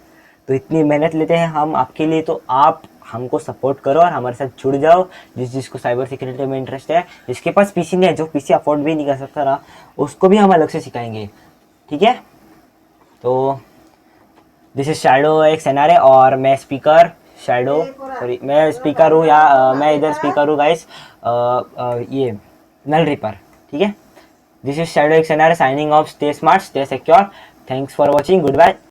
तो इतनी मेहनत लेते हैं हम आपके लिए। तो आप हमको सपोर्ट करो और हमारे साथ जुड़ जाओ। जिसको साइबर सिक्योरिटी में इंटरेस्ट है, जिसके पास पीसी नहीं है, जो पीसी अफोर्ड भी नहीं कर सकता ना, उसको भी हम अलग से सिखाएंगे, ठीक है? तो दिस इज शैडो एक सेनारे, और मैं स्पीकर मैं स्पीकर हूँ, या मैं इधर स्पीकर हूँ गाइस, ये नल रिपर, ठीक है? दिस इज शैडो एक सेनारे signing off. Stay smart, stay secure, thanks for watching, good bye.